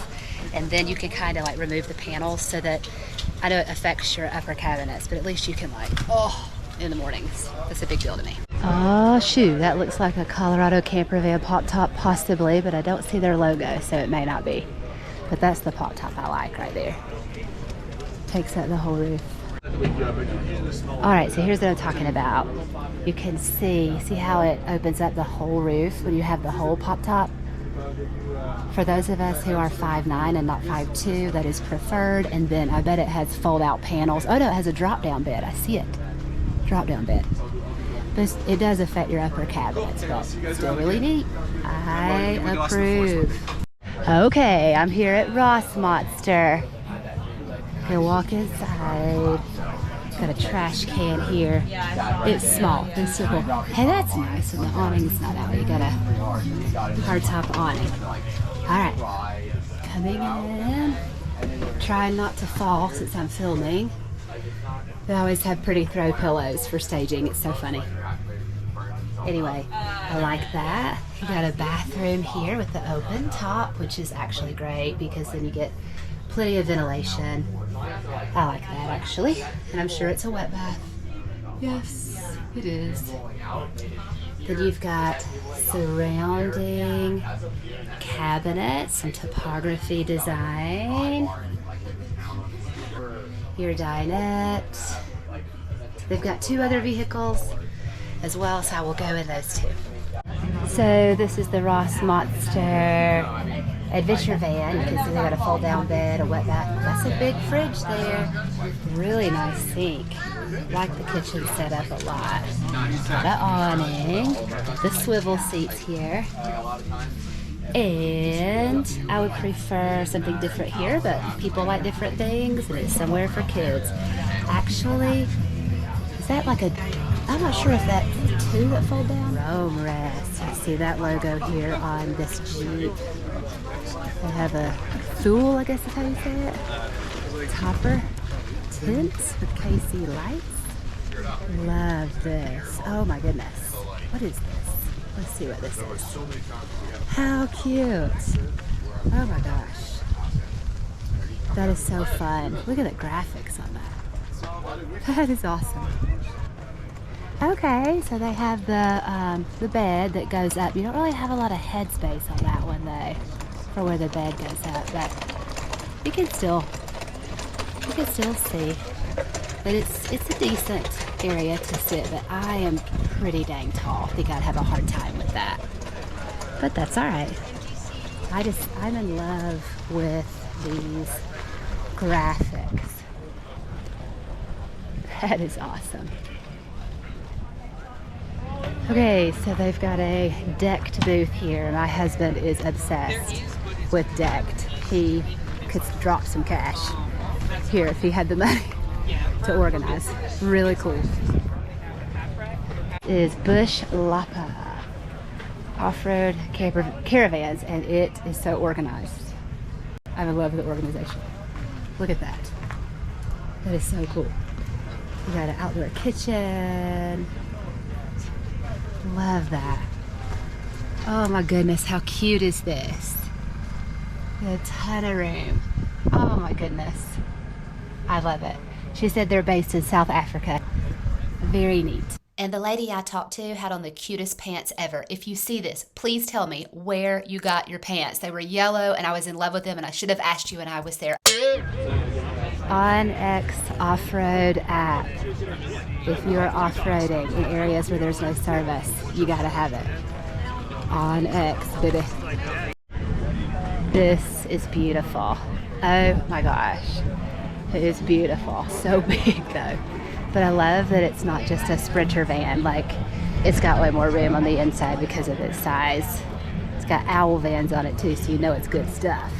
S1: and then you can kind of like remove the panels so that, I know it affects your upper cabinets, but at least you can in the mornings. That's a big deal to me. Oh shoot, that looks like a Colorado camper van pop top possibly, but I don't see their logo, so it may not be. But that's the pop top I like right there. Takes up the whole roof. All right, so here's what I'm talking about. You can see how it opens up the whole roof when you have the whole pop top. For those of us who are 5'9" and not 5'2", that is preferred. And then I bet it has fold out panels. Oh no, it has a drop down bed. I see it. Drop down bed. But it does affect your upper cabinets, but still really neat. I approve. Okay, I'm here at Ross Monster. Gonna walk inside. Got a trash can here. It's small and simple. Hey, that's nice. And the awning's not out. You got a hardtop awning. Alright. Coming in. Trying not to fall since I'm filming. They always have pretty throw pillows for staging. It's so funny. Anyway, I like that. You got a bathroom here with the open top, which is actually great because then you get plenty of ventilation. I like that actually, and I'm sure it's a wet bath. Yes, it is. Then you've got surrounding cabinets, some topography design. Your dinette. They've got 2 other vehicles as well, so I will go in those 2. So this is the Ross Monster adventure van. You can see they got a fold down bed, a wet bath. That's a big fridge there. Really nice sink. Like the kitchen setup a lot. Got an awning, the swivel seats here. And I would prefer something different here, but people like different things, and it's somewhere for kids. Actually, is that like a, I'm not sure if that's two that fold down. Rome rest. I see that logo here on this Jeep. They have a Thule, I guess is how you say it. Topper tents with KC lights. Love this. Oh my goodness. What is this? Let's see what this is. How cute. Oh my gosh. That is so fun. Look at the graphics on that. That is awesome. Okay, so they have the bed that goes up. You don't really have a lot of headspace on that one though, for where the bed goes up, but you can still see that it's a decent area to sit, but I am pretty dang tall. I think I'd have a hard time with that. But that's all right. I'm in love with these graphics. That is awesome. Okay, so they've got a decked booth here. My husband is obsessed with decked. He could drop some cash here if he had the money to organize. Really cool. It is Bush Lapa off-road caravans, and it is so organized. I'm in love with the organization. Look at that. That is so cool. We got an outdoor kitchen. Love that. Oh my goodness, how cute is this? A ton of room. Oh my goodness. I love it. She said they're based in South Africa. Very neat. And the lady I talked to had on the cutest pants ever. If you see this, please tell me where you got your pants. They were yellow and I was in love with them, and I should have asked you when I was there. OnX off-road app. If you're off-roading in areas where there's no service, you gotta have it. OnX, baby. This is beautiful. Oh my gosh. It is beautiful. So big though. But I love that it's not just a Sprinter van. Like, it's got way more room on the inside because of its size. It's got owl vans on it too, so you know it's good stuff.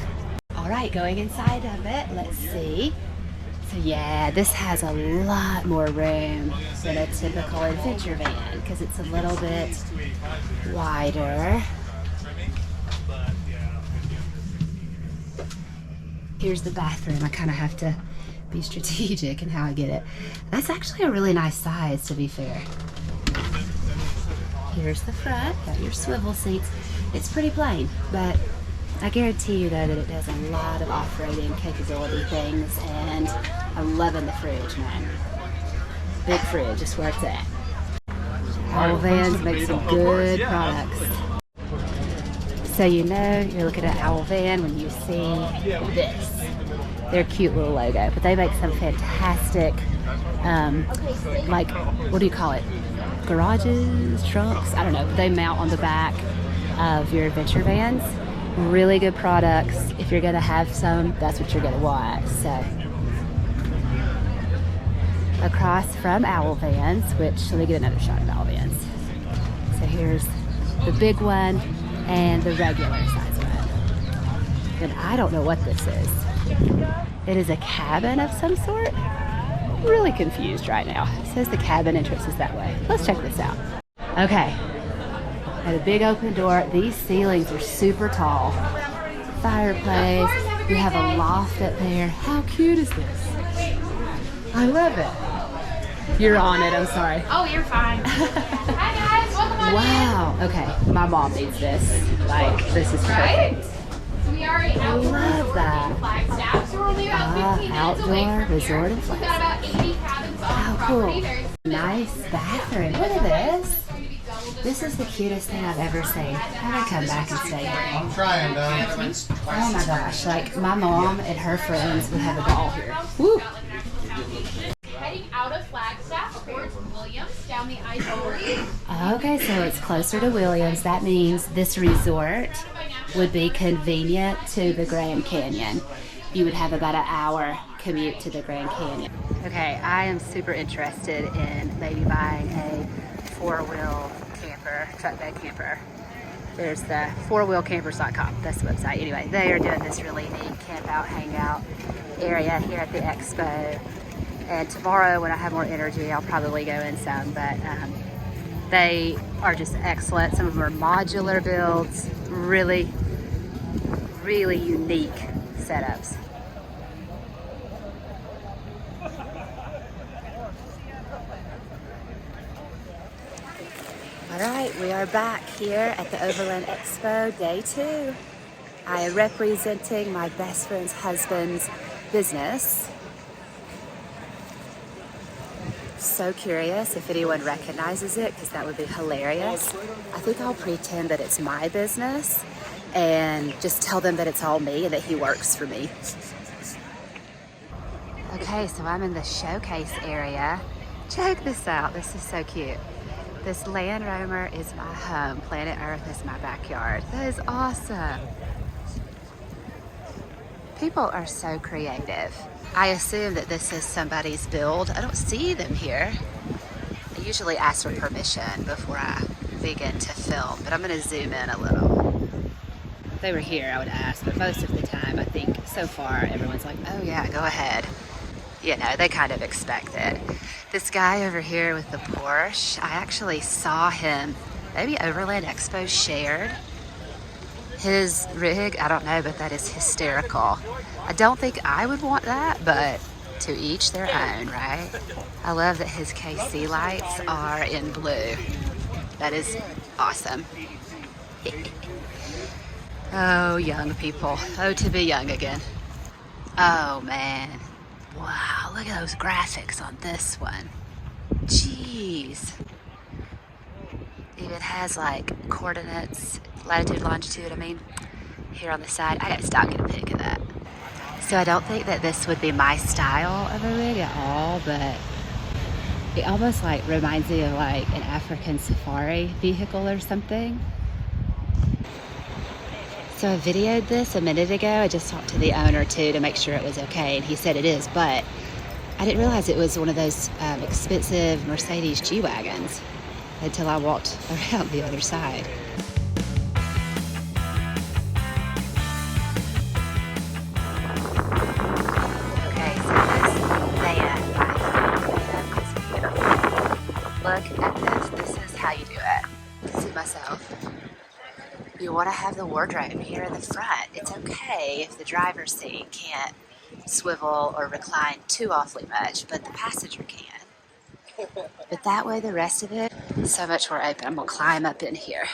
S1: All right, going inside of it, let's see. So yeah, this has a lot more room than a typical adventure van because it's a little bit wider. Here's the bathroom. I kind of have to be strategic in how I get it. That's actually a really nice size, to be fair. Here's the front. Got your swivel seats. It's pretty plain, but I guarantee you though that it does a lot of off-roading capability things, and I'm loving the fridge, man. Big fridge is where it's at. Owl vans make some good products. So you know you're looking at Owl Van when you see this. Their cute little logo, but they make some fantastic, like, what do you call it? Garages, trunks? I don't know. But they mount on the back of your adventure vans. Really good products. If you're gonna have some, that's what you're gonna want. So, across from Owl Vans, which, let me get another shot of Owl Vans. So here's the big one and the regular size one. And I don't know what this is. It is a cabin of some sort. Really confused right now. It says the cabin entrance is that way. Let's check this out. Okay, got a big open door. These ceilings are super tall. Fireplace. You have a loft up there. How cute is this? I love it. You're on it, I'm sorry.
S2: Oh, you're fine. Hi guys, welcome on in.
S1: Wow, okay, my mom needs this. Like, this is perfect.
S2: We are
S1: I love that.
S2: Flagstaff, so we're only about 15 minutes away
S1: Outdoor
S2: from
S1: resort in
S2: here. We've got
S1: Flagstaff.
S2: about 80 cabins on
S1: How
S2: property.
S1: cool.
S2: There's
S1: Nice bathroom. Look at this. This is the cutest thing I've ever seen. I'm gonna come back and stay here.
S3: I'm trying,
S1: Oh my gosh, like my mom and her friends would have a ball here. Woo!
S2: Heading out of Flagstaff towards Williams down the I-40.
S1: Okay, so it's closer to Williams. That means this resort would be convenient to the Grand Canyon. You would have about an hour commute to the Grand Canyon. Okay, I am super interested in maybe buying a four-wheel camper, truck bed camper. There's the fourwheelcampers.com, that's the website. Anyway, they are doing this really neat camp out, hangout area here at the expo. And tomorrow when I have more energy, I'll probably go in some, but they are just excellent. Some of them are modular builds, really, really unique setups. All right, we are back here at the Overland Expo, day 2. I am representing my best friend's husband's business. So curious if anyone recognizes it, because that would be hilarious. I think I'll pretend that it's my business and just tell them that it's all me and that he works for me. Okay, so I'm in the showcase area. Check this out, this is so cute. This Land Rover is my home. Planet Earth is my backyard. That is awesome. People are so creative. I assume that this is somebody's build. I don't see them here. I usually ask for permission before I begin to film, but I'm gonna zoom in a little. If they were here, I would ask, but most of the time, I think so far, everyone's like, oh yeah, go ahead. You know, they kind of expect it. This guy over here with the Porsche, I actually saw him, maybe Overland Expo shared his rig. I don't know, but that is hysterical. I don't think I would want that, but to each their own, right? I love that his KC lights are in blue. That is awesome. Oh, young people. Oh, to be young again. Oh, man. Wow, look at those graphics on this one. Jeez. Even has like coordinates, latitude, longitude, I mean, here on the side. I gotta stop and get a pic of that. So I don't think that this would be my style of a rig at all, but it almost like reminds me of like an African safari vehicle or something. So I videoed this a minute ago. I just talked to the owner too to make sure it was okay, and he said it is, but I didn't realize it was one of those expensive Mercedes G-Wagons until I walked around the other side. Okay, so this van, my is beautiful. Look at this. This is how you do it. See myself. You want to have the wardrobe here in the front. It's okay if the driver's seat can't swivel or recline too awfully much, but the passenger can. But that way the rest of it is so much more open. I'm gonna climb up in here.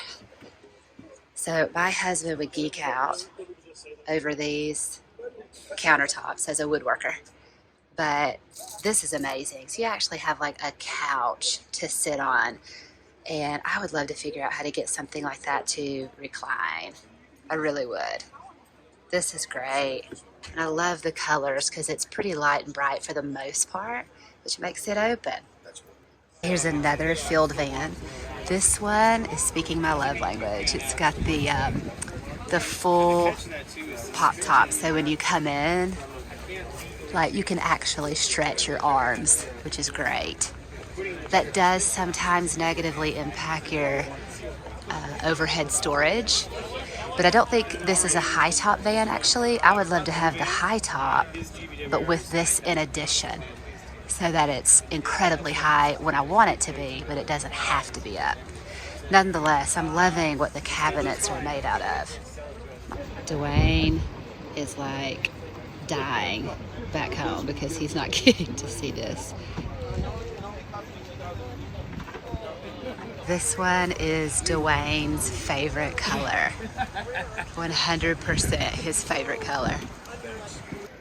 S1: So my husband would geek out over these countertops as a woodworker, but this is amazing. So you actually have like a couch to sit on. And I would love to figure out how to get something like that to recline. I really would. This is great. And I love the colors because it's pretty light and bright for the most part, which makes it open. Here's another field van. This one is speaking my love language. It's got the full pop top. So when you come in, like you can actually stretch your arms, which is great. That does sometimes negatively impact your overhead storage, but I don't think this is a high top van actually. I would love to have the high top, but with this in addition, so that it's incredibly high when I want it to be, but it doesn't have to be up. Nonetheless, I'm loving what the cabinets are made out of. Dwayne is like dying back home because he's not getting to see this. This one is Dwayne's favorite color. 100% his favorite color.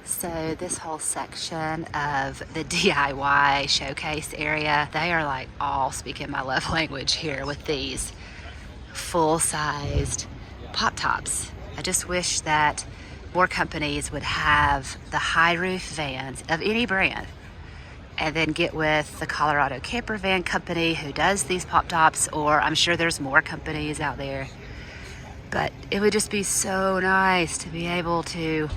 S1: So this whole section of the DIY showcase area, they are like all speaking my love language here with these full-sized pop tops. I just wish that more companies would have the high roof vans of any brand, and then get with the Colorado Camper Van Company who does these pop tops, or I'm sure there's more companies out there. But it would just be so nice to be able to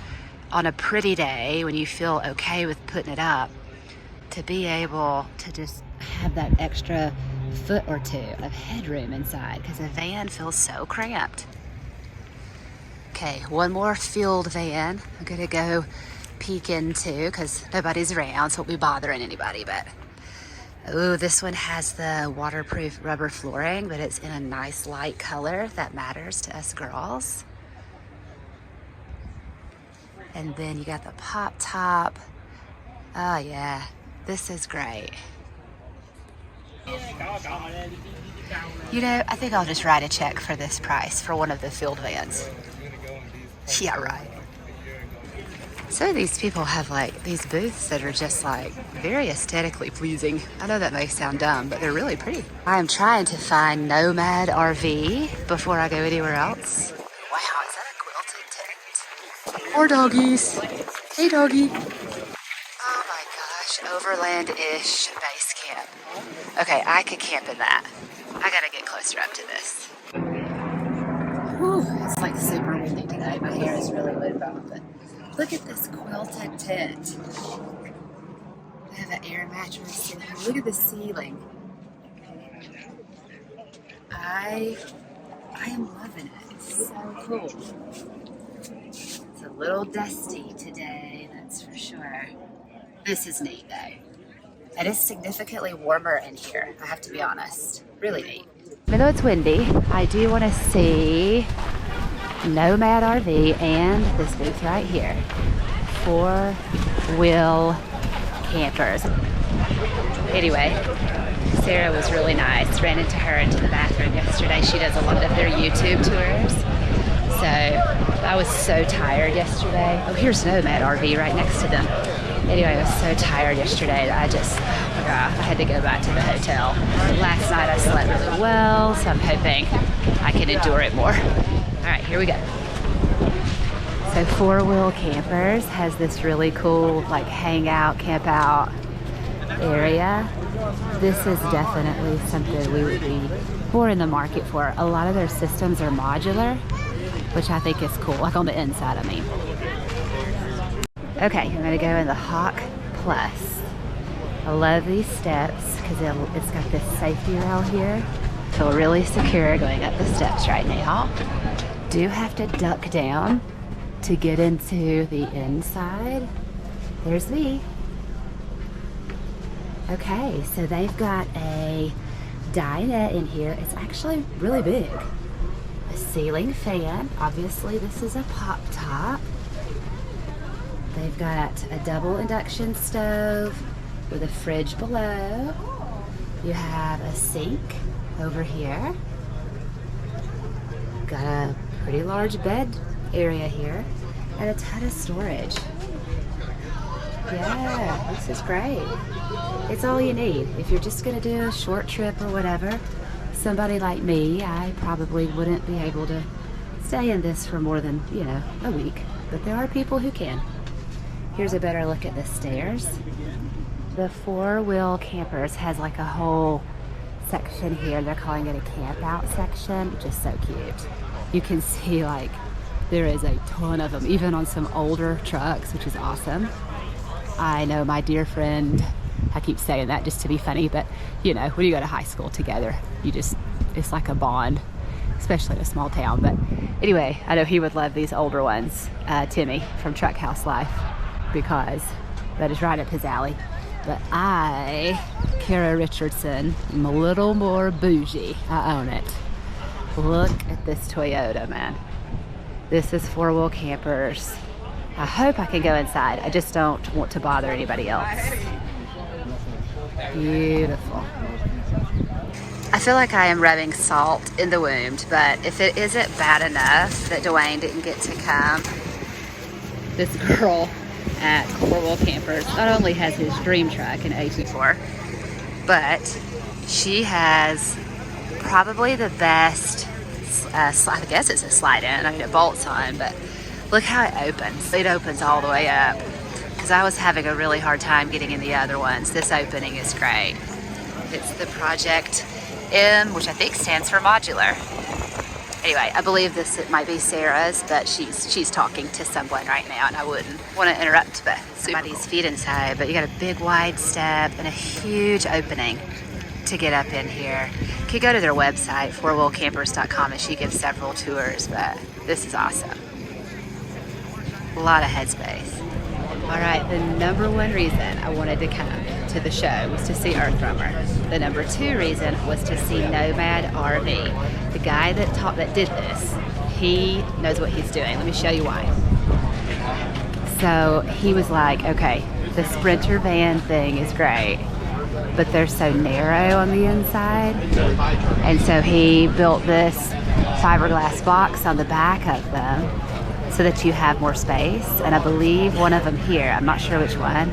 S1: on a pretty day when you feel okay with putting it up, to be able to just have that extra foot or two of headroom inside, because a van feels so cramped. Okay, one more filled van I'm gonna go peek into because nobody's around, so it won't be bothering anybody. But oh, this one has the waterproof rubber flooring, but it's in a nice light color that matters to us girls. And then you got the pop top. Oh yeah, this is great. You know, I think I'll just write a check for this price for one of the field vans. Yeah, right. So these people have like these booths that are just like very aesthetically pleasing. I know that may sound dumb, but they're really pretty. I'm trying to find Nomad RV before I go anywhere else. Wow, is that a quilted tent? More doggies. Hey, doggy. Oh my gosh, Overland-ish base camp. Okay, I could camp in that. I gotta get closer up to this. Whew, it's like super windy today. My hair is really windbound, but look at this quilted tent. I have an air mattress in here. Look at the ceiling. I am loving it. It's so cool. It's a little dusty today, that's for sure. This is neat though. It is significantly warmer in here, I have to be honest. Really neat. Even though it's windy, I do want to see Nomad RV and this booth right here. 4-wheel campers. Anyway, Sarah was really nice. Ran into her into the bathroom yesterday. She does a lot of their YouTube tours. So I was so tired yesterday. Oh, here's Nomad RV right next to them. Anyway, I was so tired yesterday that I had to go back to the hotel. Last night I slept really well, so I'm hoping I can endure it more. All right, here we go. So 4-wheel campers has this really cool like hangout, camp out area. This is definitely something we would be more in the market for. A lot of their systems are modular, which I think is cool, like on the inside, I mean. Okay, I'm gonna go in the Hawk Plus. I love these steps because it's got this safety rail here. Feel really secure going up the steps right now. Do have to duck down to get into the inside. There's me. Okay, so they've got a dinette in here. It's actually really big. A ceiling fan. Obviously, this is a pop top. They've got a double induction stove with a fridge below. You have a sink over here. Got a pretty large bed area here and a ton of storage. Yeah, this is great. It's all you need. If you're just gonna do a short trip or whatever, somebody like me, I probably wouldn't be able to stay in this for more than, you know, a week. But there are people who can. Here's a better look at the stairs. The 4-wheel campers has like a whole section here. They're calling it a camp out section, which is so cute. You can see like there is a ton of them, even on some older trucks, which is awesome. I know my dear friend, I keep saying that just to be funny, but you know, when you go to high school together, it's like a bond, especially in a small town. But anyway, I know he would love these older ones, Timmy from Truck House Life, because that is right up his alley. But I, Kara Richardson, am a little more bougie. I own it. Look at this Toyota, man. This is 4-wheel campers. I hope I can go inside. I just don't want to bother anybody else. Beautiful. I feel like I am rubbing salt in the wound, but if it isn't bad enough that Dwayne didn't get to come, this girl at 4-wheel campers not only has his dream truck, an A24, but she has probably the best, I guess it's a slide in, I mean it bolts on, but look how it opens. It opens all the way up, because I was having a really hard time getting in the other ones. This opening is great. It's the Project M, which I think stands for modular. Anyway, I believe it might be Sarah's, but she's talking to someone right now, and I wouldn't want to interrupt, but somebody's feet inside. But you got a big wide step and a huge opening to get up in here. You could go to their website, fourwheelcampers.com, and she gives several tours, but this is awesome. A lot of headspace. All right, the number one reason I wanted to come to the show was to see Earth Roamer. The number two reason was to see Nomad RV. The guy that did this, he knows what he's doing. Let me show you why. So he was like, okay, the Sprinter van thing is great, but they're so narrow on the inside. And so he built this fiberglass box on the back of them so that you have more space. And I believe one of them here, I'm not sure which one,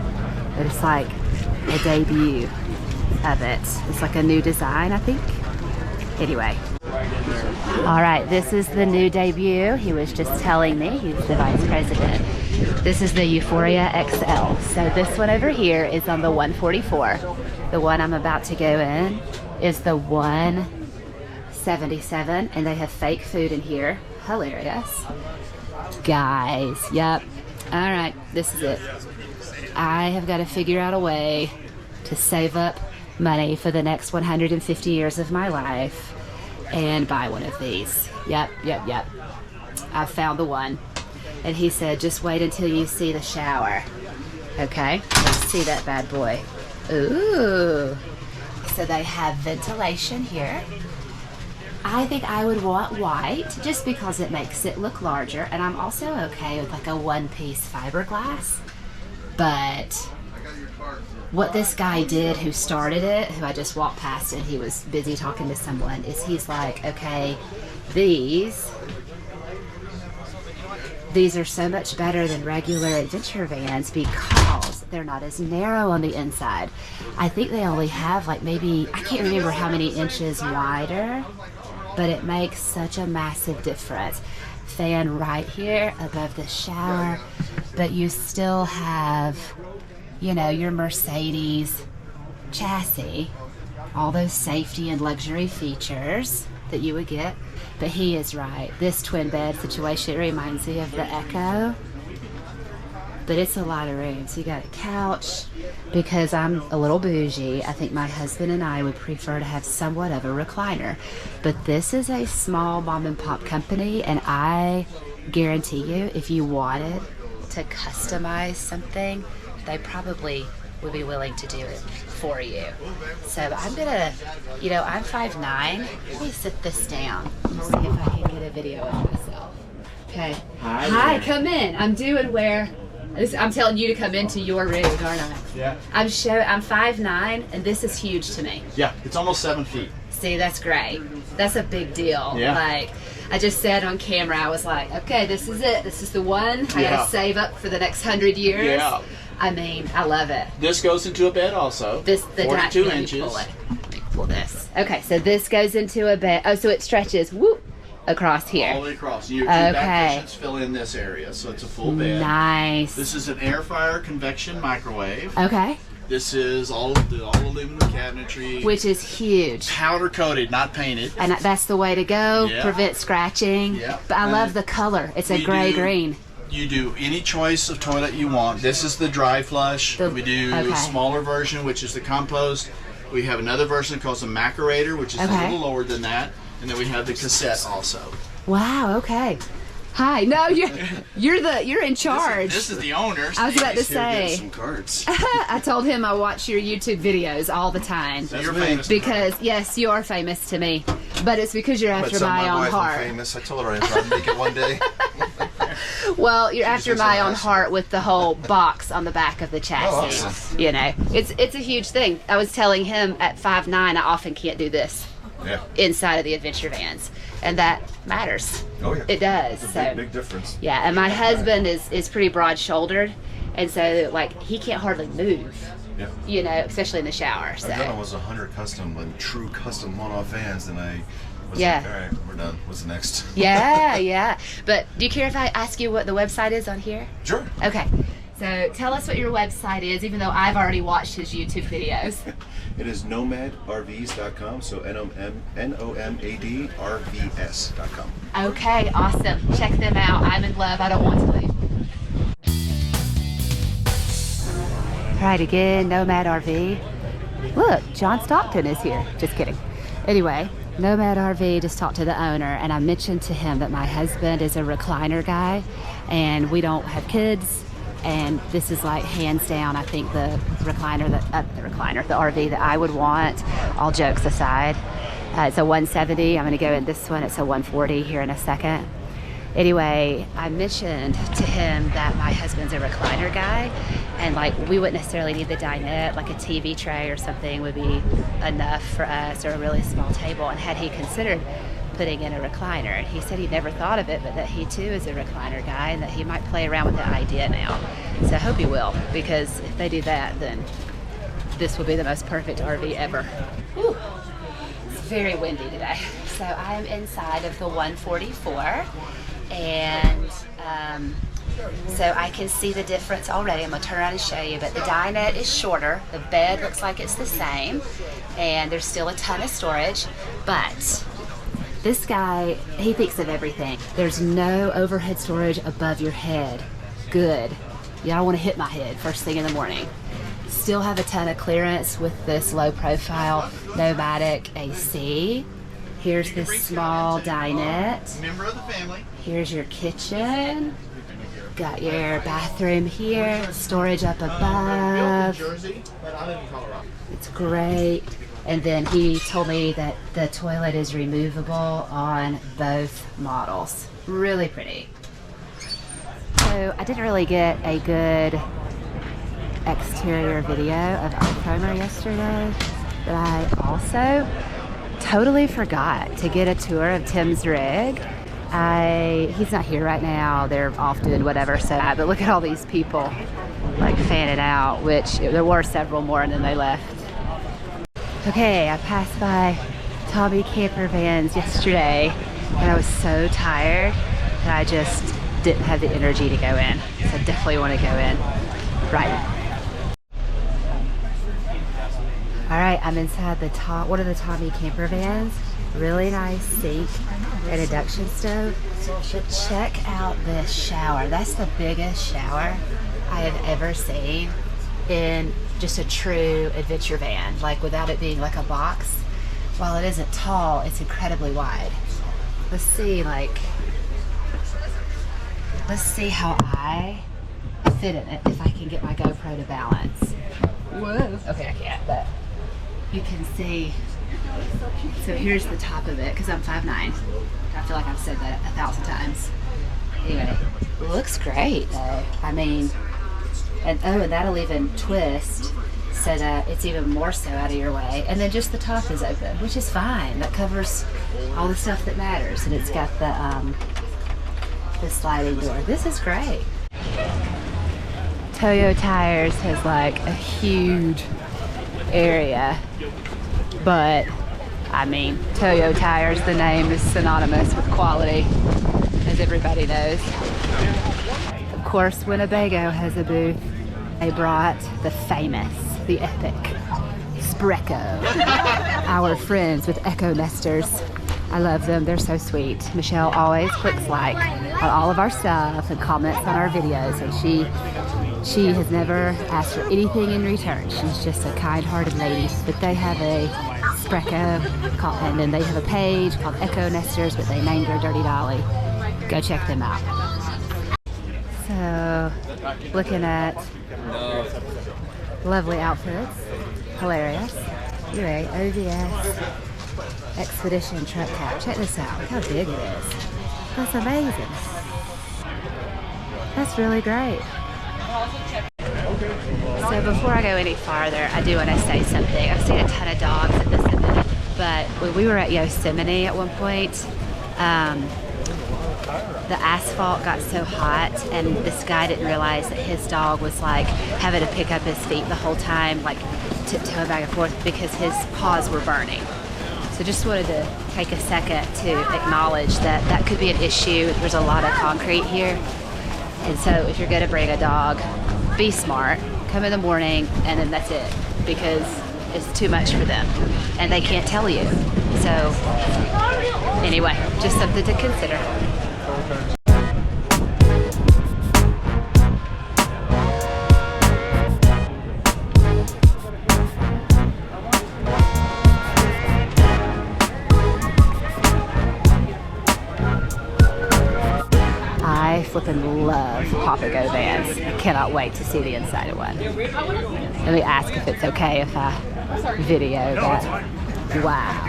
S1: but it's like a debut of it. It's like a new design, I think. Anyway. All right, this is the new debut. He was just telling me, he's the vice president. This is the Euphoria XL. So this one over here is on the 144. The one I'm about to go in is the 177, and they have fake food in here. Hilarious. Guys, yep. All right, this is it. I have got to figure out a way to save up money for the next 150 years of my life and buy one of these. Yep. I found the one. And he said, just wait until you see the shower. Okay, let's see that bad boy. Ooh. So they have ventilation here. I think I would want white just because it makes it look larger, and I'm also okay with like a one-piece fiberglass. But what this guy did who started it, who I just walked past and he was busy talking to someone, is he's like, okay, these are so much better than regular adventure vans because they're not as narrow on the inside. I think they only have like maybe, I can't remember how many inches wider, but it makes such a massive difference. Fan right here above the shower, but you still have, you know, your Mercedes chassis, all those safety and luxury features that you would get. But he is right. This twin bed situation, it reminds me of the Echo, but it's a lot of room. So you got a couch. Because I'm a little bougie, I think my husband and I would prefer to have somewhat of a recliner. But this is a small mom and pop company, and I guarantee you, if you wanted to customize something, they probably would be willing to do it for you. So I'm gonna, you know, I'm 5'9". Let me sit this down and see if I can get a video of myself. Okay. Hi, come in. I'm doing where I'm telling you to come into your rig, aren't I?
S6: Yeah.
S1: I'm 5'9", and this is huge to me.
S6: Yeah, it's almost 7 feet.
S1: See, that's great. That's a big deal.
S6: Yeah.
S1: Like, I just said on camera, I was like, okay, this is it. This is the one. I gotta save up for the next 100 years.
S6: Yeah.
S1: I mean, I love it.
S6: This goes into a bed also.
S1: The
S6: 42 inches.
S1: Pull it. Let me pull this. Okay, so this goes into a bed. Oh, so it stretches, whoop, across here.
S6: All the way across. Your back cushions fill in this area, so it's a full bed.
S1: Nice.
S6: This is an air fryer convection microwave.
S1: Okay.
S6: This is all aluminum cabinetry.
S1: Which is huge.
S6: Powder coated, not painted.
S1: And that's the way to go.
S6: Yeah.
S1: Prevent scratching.
S6: Yeah.
S1: But I love the color. It's a gray green.
S6: You do any choice of toilet you want. This is the dry flush. We do a smaller version, which is the compost. We have another version called the macerator, which is a little lower than that. And then we have the cassette also.
S1: Wow, okay. Hi. No, you're in charge.
S6: This is the owner.
S1: I was about to say.
S3: Some cards.
S1: I told him I watch your YouTube videos all the time.
S6: So you're famous.
S1: Because yes, you are famous to me, but it's because you're after my own heart.
S3: Famous. I told her I'd try to make it one day.
S1: Well, you're after my own heart with the whole box on the back of the chassis.
S3: Awesome.
S1: You know, it's a huge thing. I was telling him at 5'9", I often can't do this inside of the adventure vans, and that matters.
S3: Oh yeah,
S1: it does.
S3: It's a big difference.
S1: Yeah, and my husband is pretty broad-shouldered, and so like he can't hardly move.
S3: Yeah.
S1: You know, especially in the shower. So.
S3: I've done almost 100 custom, like true custom one-off vans, and I was like, all right, we're done. What's next?
S1: Yeah. But do you care if I ask you what the website is on here?
S3: Sure.
S1: Okay. So tell us what your website is, even though I've already watched his YouTube videos.
S3: It is nomadrvs.com, so NOMAD RVS.com.
S1: Okay, awesome. Check them out. I'm in love. I don't want to leave. All right, again, Nomad RV. Look, John Stockton is here. Just kidding. Anyway, Nomad RV just talked to the owner, and I mentioned to him that my husband is a recliner guy, and we don't have kids. And this is like hands down, I think the RV that I would want, all jokes aside. It's a 170. I'm gonna go in this one. It's a 140 here in a second. Anyway, I mentioned to him that my husband's a recliner guy, and like we wouldn't necessarily need the dinette, like a TV tray or something would be enough for us, or a really small table. And had he considered putting in a recliner, and he said he'd never thought of it, but that he too is a recliner guy and that he might play around with the idea now. So I hope he will, because if they do that, then this will be the most perfect RV ever. Whew. It's very windy today. So I am inside of the 144, and so I can see the difference already. I'm gonna turn around and show you, but the dinette is shorter. The bed looks like it's the same, and there's still a ton of storage, but this guy, he thinks of everything. There's no overhead storage above your head. Good. You don't want to hit my head first thing in the morning. Still have a ton of clearance with this low profile Nomadic AC. Here's this small dinette.
S6: Member of the family.
S1: Here's your kitchen. Got your bathroom here. Storage up above.
S6: Jersey, but I live in Colorado.
S1: It's great. And then he told me that the toilet is removable on both models. Really pretty. So I didn't really get a good exterior video of our Cromer yesterday, but I also totally forgot to get a tour of Tim's rig. He's not here right now. They're off doing whatever. So, but look at all these people like fanning out, which there were several more and then they left. Okay, I passed by Tommy Camper Vans yesterday, and I was so tired that I just didn't have the energy to go in. So I definitely want to go in right now. All right, I'm inside the one of the Tommy Camper Vans. Really nice sink and induction stove. But check out this shower. That's the biggest shower I have ever seen in just a true adventure van, like without it being like a box. While it isn't tall, it's incredibly wide. Let's see how I fit in it if I can get my GoPro to balance. Whoa. Okay, I can't, but you can see. So here's the top of it, because I'm 5'9". I feel like I've said that 1,000 times. Anyway, looks great though. I mean, and that'll even twist so that it's even more so out of your way. And then just the top is open, which is fine. That covers all the stuff that matters. And it's got the sliding door. This is great. Toyo Tires has like a huge area, but I mean, Toyo Tires, the name is synonymous with quality, as everybody knows. Of course, Winnebago has a booth. They brought the famous, the epic Spreco. Our friends with Echo Nesters. I love them, they're so sweet. Michelle always clicks like on all of our stuff and comments on our videos, and she has never asked for anything in return. She's just a kind-hearted lady. But they have a Spreco, and then they have a page called Echo Nesters, but they named her Dirty Dolly. Go check them out. So, looking at lovely outfits, hilarious. Anyway, OVS Expedition truck cap. Check this out. Look how big it is. That's amazing. That's really great. So before I go any farther, I do want to say something. I've seen a ton of dogs at this event, but when we were at Yosemite at one point, the asphalt got so hot, and this guy didn't realize that his dog was like having to pick up his feet the whole time, like tiptoe back and forth because his paws were burning. So just wanted to take a second to acknowledge that that could be an issue. There's a lot of concrete here, and so if you're going to bring a dog, be smart, come in the morning, and then that's it, because it's too much for them and they can't tell you. So anyway, just something to consider. I flippin' love Papago vans. I cannot wait to see the inside of one. Let me ask if it's okay if I video that. Wow.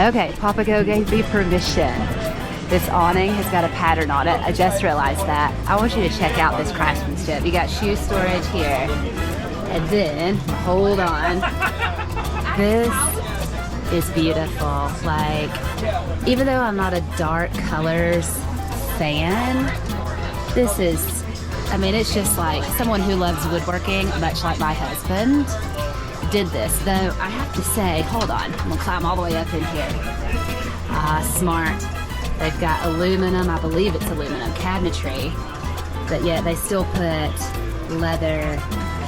S1: Okay, Papago gave me permission. This awning has got a pattern on it. I just realized that. I want you to check out this craftsmanship. You got shoe storage here. And then, hold on. This is beautiful. Like, even though I'm not a dark colors fan, this is, I mean, it's just like someone who loves woodworking, much like my husband, did this. Though I have to say, hold on, I'm gonna climb all the way up in here. Smart. They've got aluminum, I believe it's aluminum cabinetry, but yet they still put leather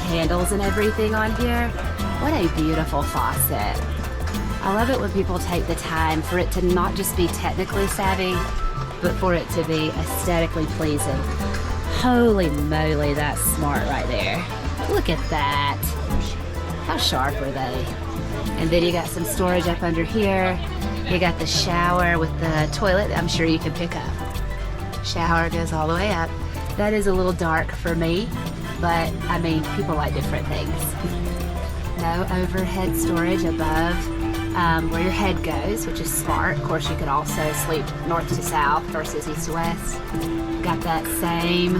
S1: handles and everything on here. What a beautiful faucet. I love it when people take the time for it to not just be technically savvy, but for it to be aesthetically pleasing. Holy moly, that's smart right there. Look at that. How sharp are they? And then you got some storage up under here. You got the shower with the toilet I'm sure you can pick up. Shower goes all the way up. That is a little dark for me, but I mean, people like different things. No overhead storage above where your head goes, which is smart. Of course, you could also sleep north to south versus east to west. Got that same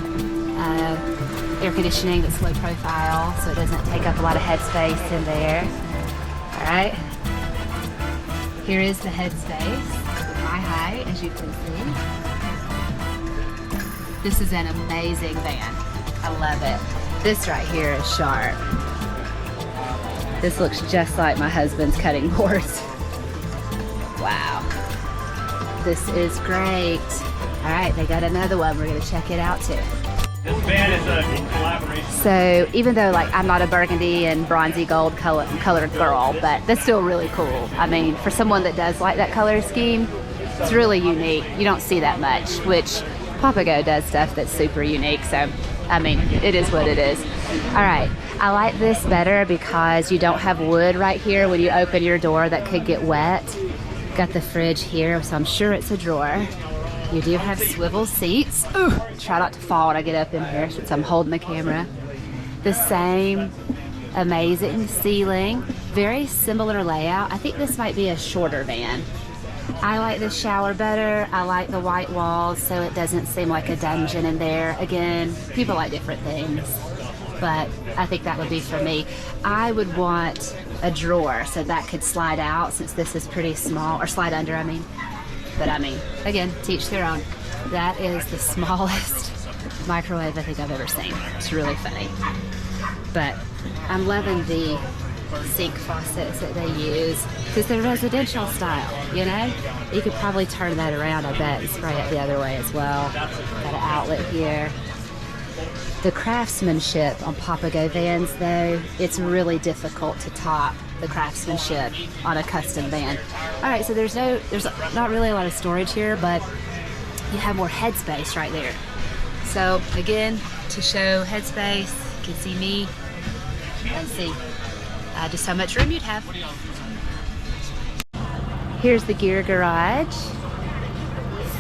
S1: air conditioning that's low profile, so it doesn't take up a lot of headspace in there. All right, here is the headspace, my height, as you can see. This is an amazing van. I love it. This right here is sharp. This looks just like my husband's cutting boards. Wow. This is great. All right, they got another one. We're gonna check it out too.
S8: This van is a collaboration.
S1: So even though like I'm not a burgundy and bronzy gold colored girl, but that's still really cool. I mean, for someone that does like that color scheme, it's really unique. You don't see that much, which Papago does stuff that's super unique. So, I mean, it is what it is. All right, I like this better because you don't have wood right here when you open your door that could get wet. Got the fridge here, so I'm sure it's a drawer. You do have swivel seats. Ooh, try not to fall when I get up in here since I'm holding the camera. The same amazing ceiling, very similar layout. I think this might be a shorter van. I like the shower better. I like the white walls so it doesn't seem like a dungeon in there. Again, people like different things, but I think that would be for me. I would want a drawer so that could slide out since this is pretty small, or slide under, I mean. But I mean, again, teach their own. That is the smallest microwave I think I've ever seen. It's really funny. But I'm loving the sink faucets that they use because they're residential style, you know? You could probably turn that around, I bet, and spray it the other way as well. Got an outlet here. The craftsmanship on Papago vans, though, it's really difficult to top the craftsmanship on a custom van. All right, so there's not really a lot of storage here, but you have more headspace right there. So again, to show headspace, you can see me and see just how much room you'd have. Here's the gear garage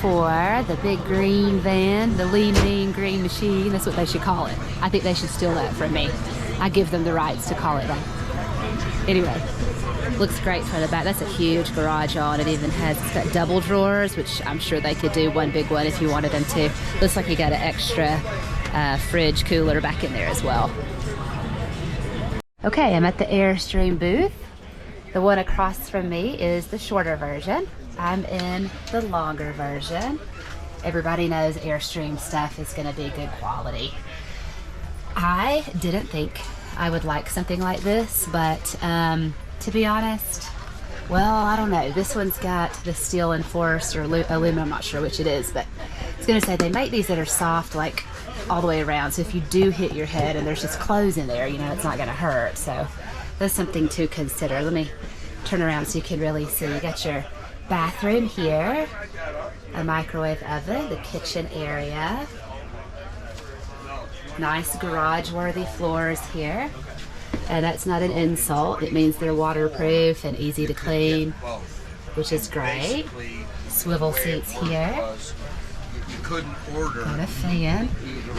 S1: for the big green van, the lean mean green machine. That's what they should call it. I think they should steal that from me. I give them the rights to call it that. Anyway, looks great for the back. That's a huge garage on. It even has, it's got double drawers, which I'm sure they could do one big one if you wanted them to. Looks like you got an extra fridge cooler back in there as well. Okay, I'm at the Airstream booth. The one across from me is the shorter version. I'm in the longer version. Everybody knows Airstream stuff is gonna be good quality. I didn't think I would like something like this, but to be honest, well, I don't know. This one's got the steel enforced or aluminum, I'm not sure which it is, but I was gonna say they make these that are soft, like all the way around. So if you do hit your head and there's just clothes in there, you know, it's not gonna hurt. So that's something to consider. Let me turn around so you can really see. You got your bathroom here, a microwave oven, the kitchen area. Nice garage-worthy floors here. And that's not an insult. It means they're waterproof and easy to clean, which is great. Swivel seats here. Got a fan.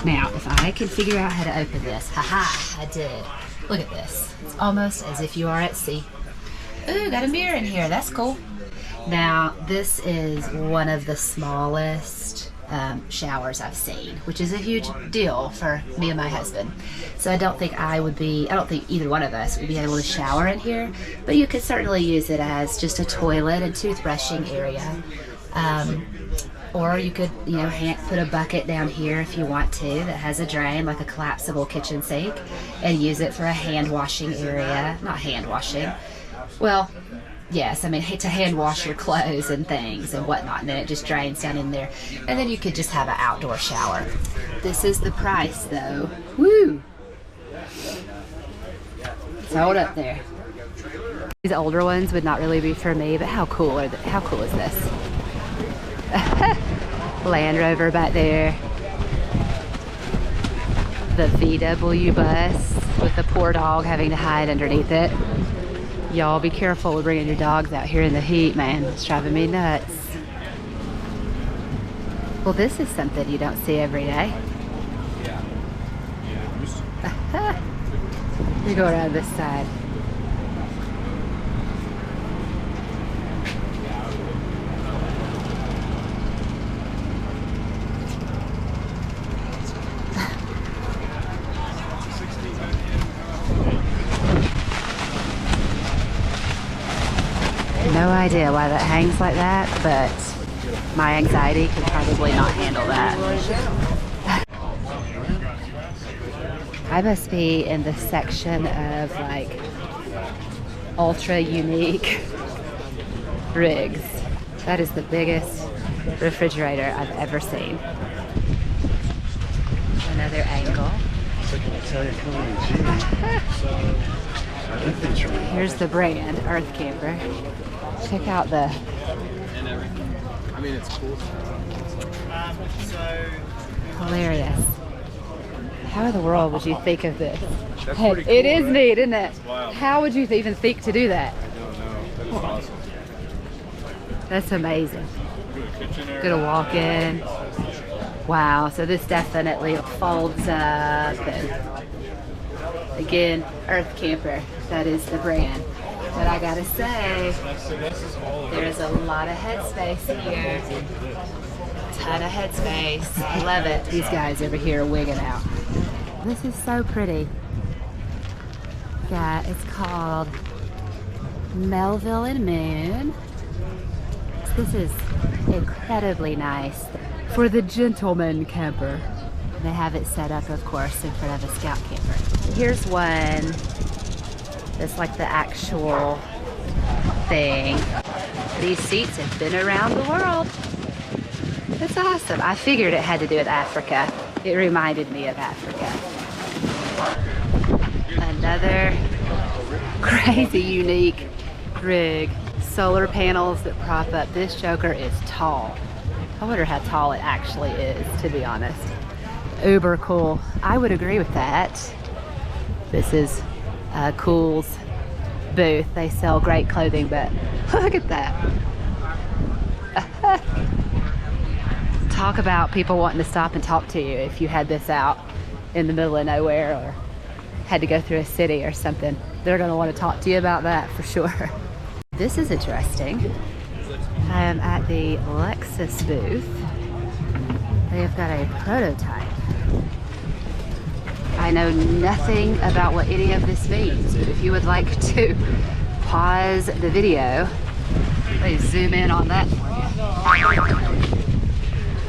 S1: Now, if I can figure out how to open this, haha, I did. Look at this. It's almost as if you are at sea. Ooh, got a mirror in here. That's cool. Now, this is one of the smallest showers I've seen, which is a huge deal for me and my husband. So I don't think either one of us would be able to shower in here, but you could certainly use it as just a toilet and toothbrushing area. Or you could, you know, put a bucket down here if you want to that has a drain, like a collapsible kitchen sink, and use it for a hand washing area. Not hand washing. Well, yes, I mean, to hand wash your clothes and things and whatnot, and then it just drains down in there. And then you could just have an outdoor shower. This is the price, though. Woo! It's hold up there. These older ones would not really be for me, but how cool is this? Land Rover back there. The VW bus with the poor dog having to hide underneath it. Y'all be careful with bringing your dogs out here in the heat, man. It's driving me nuts. Well, this is something you don't see every day. You go around this side. No idea why that hangs like that, but my anxiety could probably not handle that. I must be in the section of like ultra unique rigs. That is the biggest refrigerator I've ever seen. Another angle. Here's the brand, Earth Camper. Check out the...
S7: I mean, it's cool.
S1: Hilarious. How in the world would you think of this?
S7: That's pretty cool,
S1: It is
S7: right?
S1: neat, isn't it?
S7: Wow.
S1: How would you even think to do that?
S7: I don't know. That is awesome.
S1: That's amazing.
S7: Good kitchen area.
S1: Gonna walk in. Wow, so this definitely folds up. And again, Earth Camper. That is the brand. But I gotta say, there's a lot of headspace here. Ton of headspace. I love it. These guys over here are wigging out. This is so pretty. Yeah, it's called Melville and Moon. This is incredibly nice for the gentleman camper. They have it set up, of course, in front of a scout camper. Here's one that's like the actual thing. These seats have been around the world. That's awesome. I figured it had to do with Africa. It reminded me of Africa. Another crazy unique rig. Solar panels that prop up. This joker is tall. I wonder how tall it actually is, to be honest. Uber cool. I would agree with that. This is Kohl's booth. They sell great clothing, but look at that. Talk about people wanting to stop and talk to you if you had this out in the middle of nowhere or had to go through a city or something. They're going to want to talk to you about that for sure. This is interesting. I am at the Lexus booth. They have got a prototype. I know nothing about what any of this means, but if you would like to pause the video, please zoom in on that for you.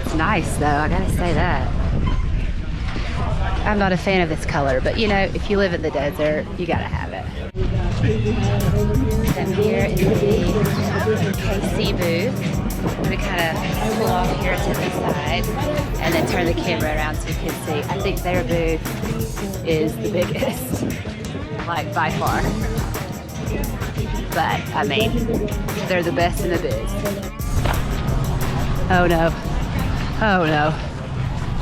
S1: It's nice though, I gotta say that. I'm not a fan of this color, but you know, if you live in the desert, you gotta have it. And here is the KC booth. I'm gonna kind of pull off here to the side and then turn the camera around so you can see. I think their booth is the biggest, like by far. But I mean, they're the best in the biz. Oh no, oh no.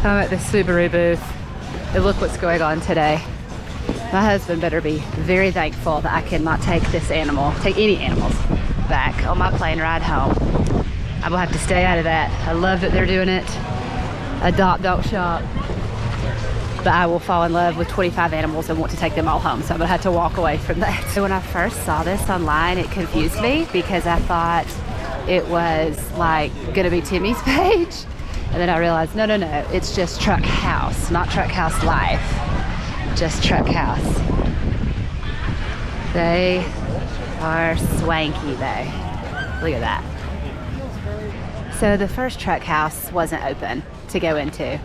S1: I'm at the Subaru booth. And look what's going on today. My husband better be very thankful that I cannot take any animals back on my plane ride home. I will have to stay out of that. I love that they're doing it. Adopt, don't shop. But I will fall in love with 25 animals and want to take them all home. So I'm gonna have to walk away from that. So when I first saw this online, it confused me because I thought it was like gonna be Timmy's page. And then I realized, no, it's just Truck House, not Truck House Life, just Truck House. They are swanky though. Look at that. So the first Truck House wasn't open to go into,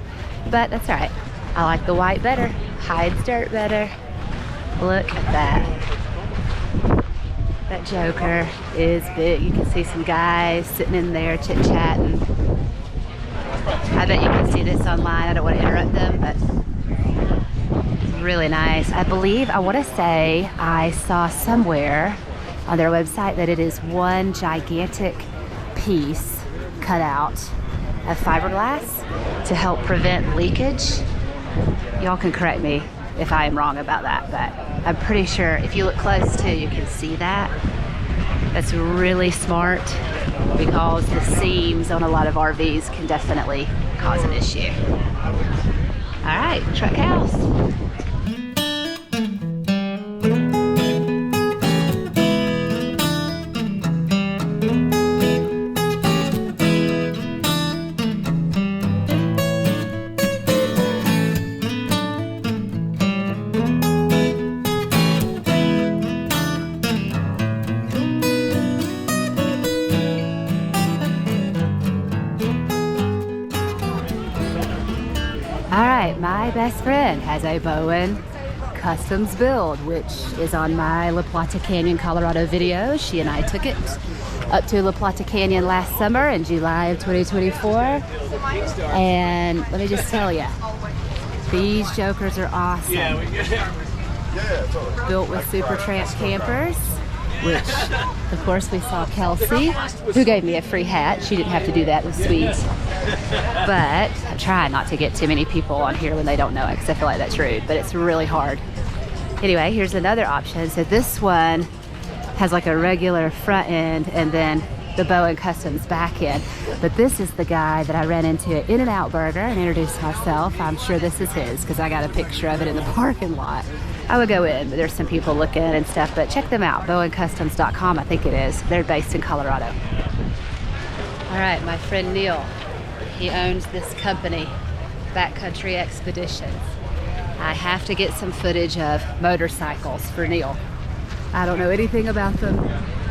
S1: but that's all right. I like the white better, hides dirt better. Look at that. That Joker is big. You can see some guys sitting in there chit-chatting. I bet you can see this online. I don't want to interrupt them, but it's really nice. I believe, I want to say I saw somewhere on their website that it is one gigantic piece cut out of fiberglass to help prevent leakage. Y'all can correct me if I am wrong about that, but I'm pretty sure if you look close too, you can see that. That's really smart because the seams on a lot of RVs can definitely cause an issue. All right, Truck House. My best friend has a Bowen Customs build, which is on my La Plata Canyon, Colorado video. She and I took it up to La Plata Canyon last summer in July of 2024. And let me just tell you, these jokers are awesome. Built with Super Tramp campers, which of course we saw Kelsey, who gave me a free hat. She didn't have to do that, it was sweet. But I try not to get too many people on here when they don't know it, because I feel like that's rude, but it's really hard. Anyway, here's another option. So this one has like a regular front end and then the Bowen Customs back end. But this is the guy that I ran into at In-N-Out Burger and introduced myself. I'm sure this is his because I got a picture of it in the parking lot. I would go in, but there's some people looking and stuff, but check them out, bowencustoms.com, I think it is. They're based in Colorado. All right, my friend Neil, he owns this company, Backcountry Expeditions. I have to get some footage of motorcycles for Neil. I don't know anything about them.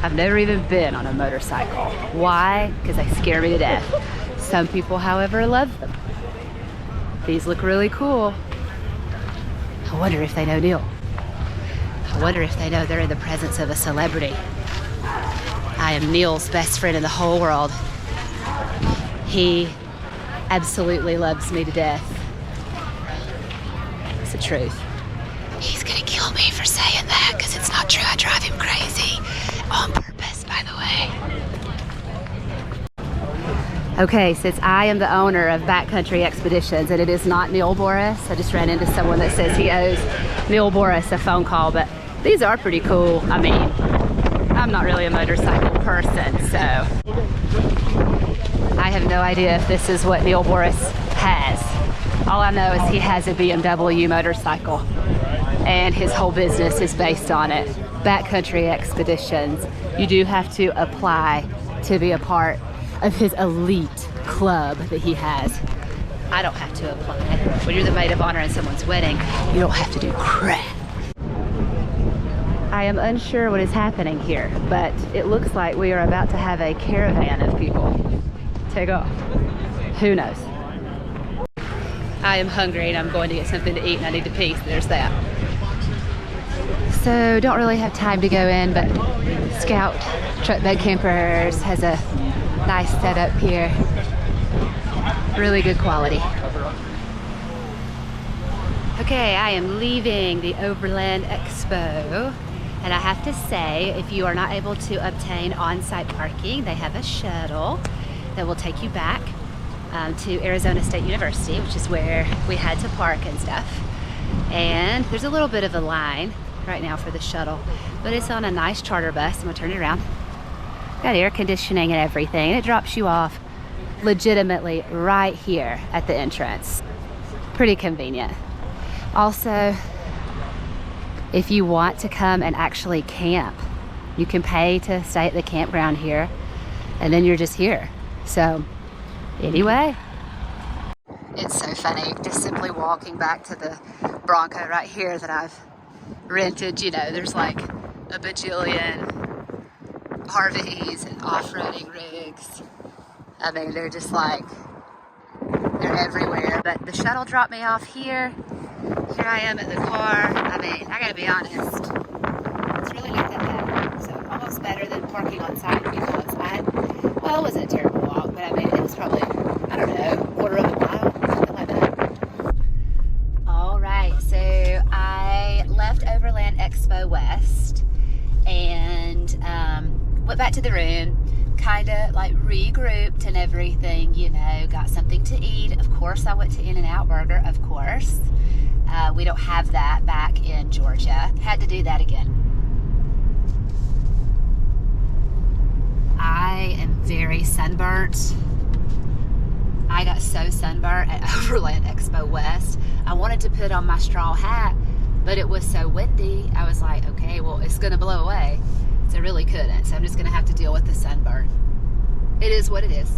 S1: I've never even been on a motorcycle. Why? Because they scare me to death. Some people, however, love them. These look really cool. I wonder if they know Neil. I wonder if they know they're in the presence of a celebrity. I am Neil's best friend in the whole world. He absolutely loves me to death. It's the truth. He's gonna kill me for saying that because it's not true. I drive him crazy on purpose, by the way. Okay, since I am the owner of Backcountry Expeditions and it is not Neil Boris, I just ran into someone that says he owes Neil Boris a phone call, but these are pretty cool. I mean, I'm not really a motorcycle person, so I have no idea if this is what Neil Boris has. All I know is he has a BMW motorcycle and his whole business is based on it. Backcountry Expeditions, you do have to apply to be a part of his elite club that he has. I don't have to apply. When you're the maid of honor in someone's wedding, you don't have to do crap. I am unsure what is happening here, but it looks like we are about to have a caravan of people take off. Who knows? I am hungry and I'm going to get something to eat and I need to pee, so there's that. So don't really have time to go in, but Scout Truck Bed Campers has a Nice setup here. Really good quality. Okay, I am leaving the Overland Expo, and I have to say, if you are not able to obtain on-site parking, they have a shuttle that will take you back to Arizona State University, which is where we had to park and stuff. And there's a little bit of a line right now for the shuttle, but it's on a nice charter bus. I'm gonna turn it around. Got air conditioning and everything, and it drops you off legitimately right here at the entrance. Pretty convenient. Also, if you want to come and actually camp, you can pay to stay at the campground here, and then you're just here. So anyway, it's so funny just simply walking back to the Bronco right here that I've rented. You know, there's like a bajillion RVs and off-roading rigs. I mean, they're just like, they're everywhere. But the shuttle dropped me off here. Here I am at the car. I mean, I gotta be honest, it's really not that bad. So almost better than parking on site, because well, it wasn't a terrible walk, but I mean, it was probably, I don't know, quarter of a mile, something like that. All right, so I left Overland Expo West and went back to the room, kind of like regrouped and everything, you know, got something to eat. Of course, I went to In-N-Out Burger, of course. We don't have that back in Georgia. Had to do that again. I am very sunburnt. I got so sunburnt at Overland Expo West. I wanted to put on my straw hat, but it was so windy. I was like, okay, well, it's gonna blow away. So I really couldn't. So I'm just gonna have to deal with the sunburn. It is what it is.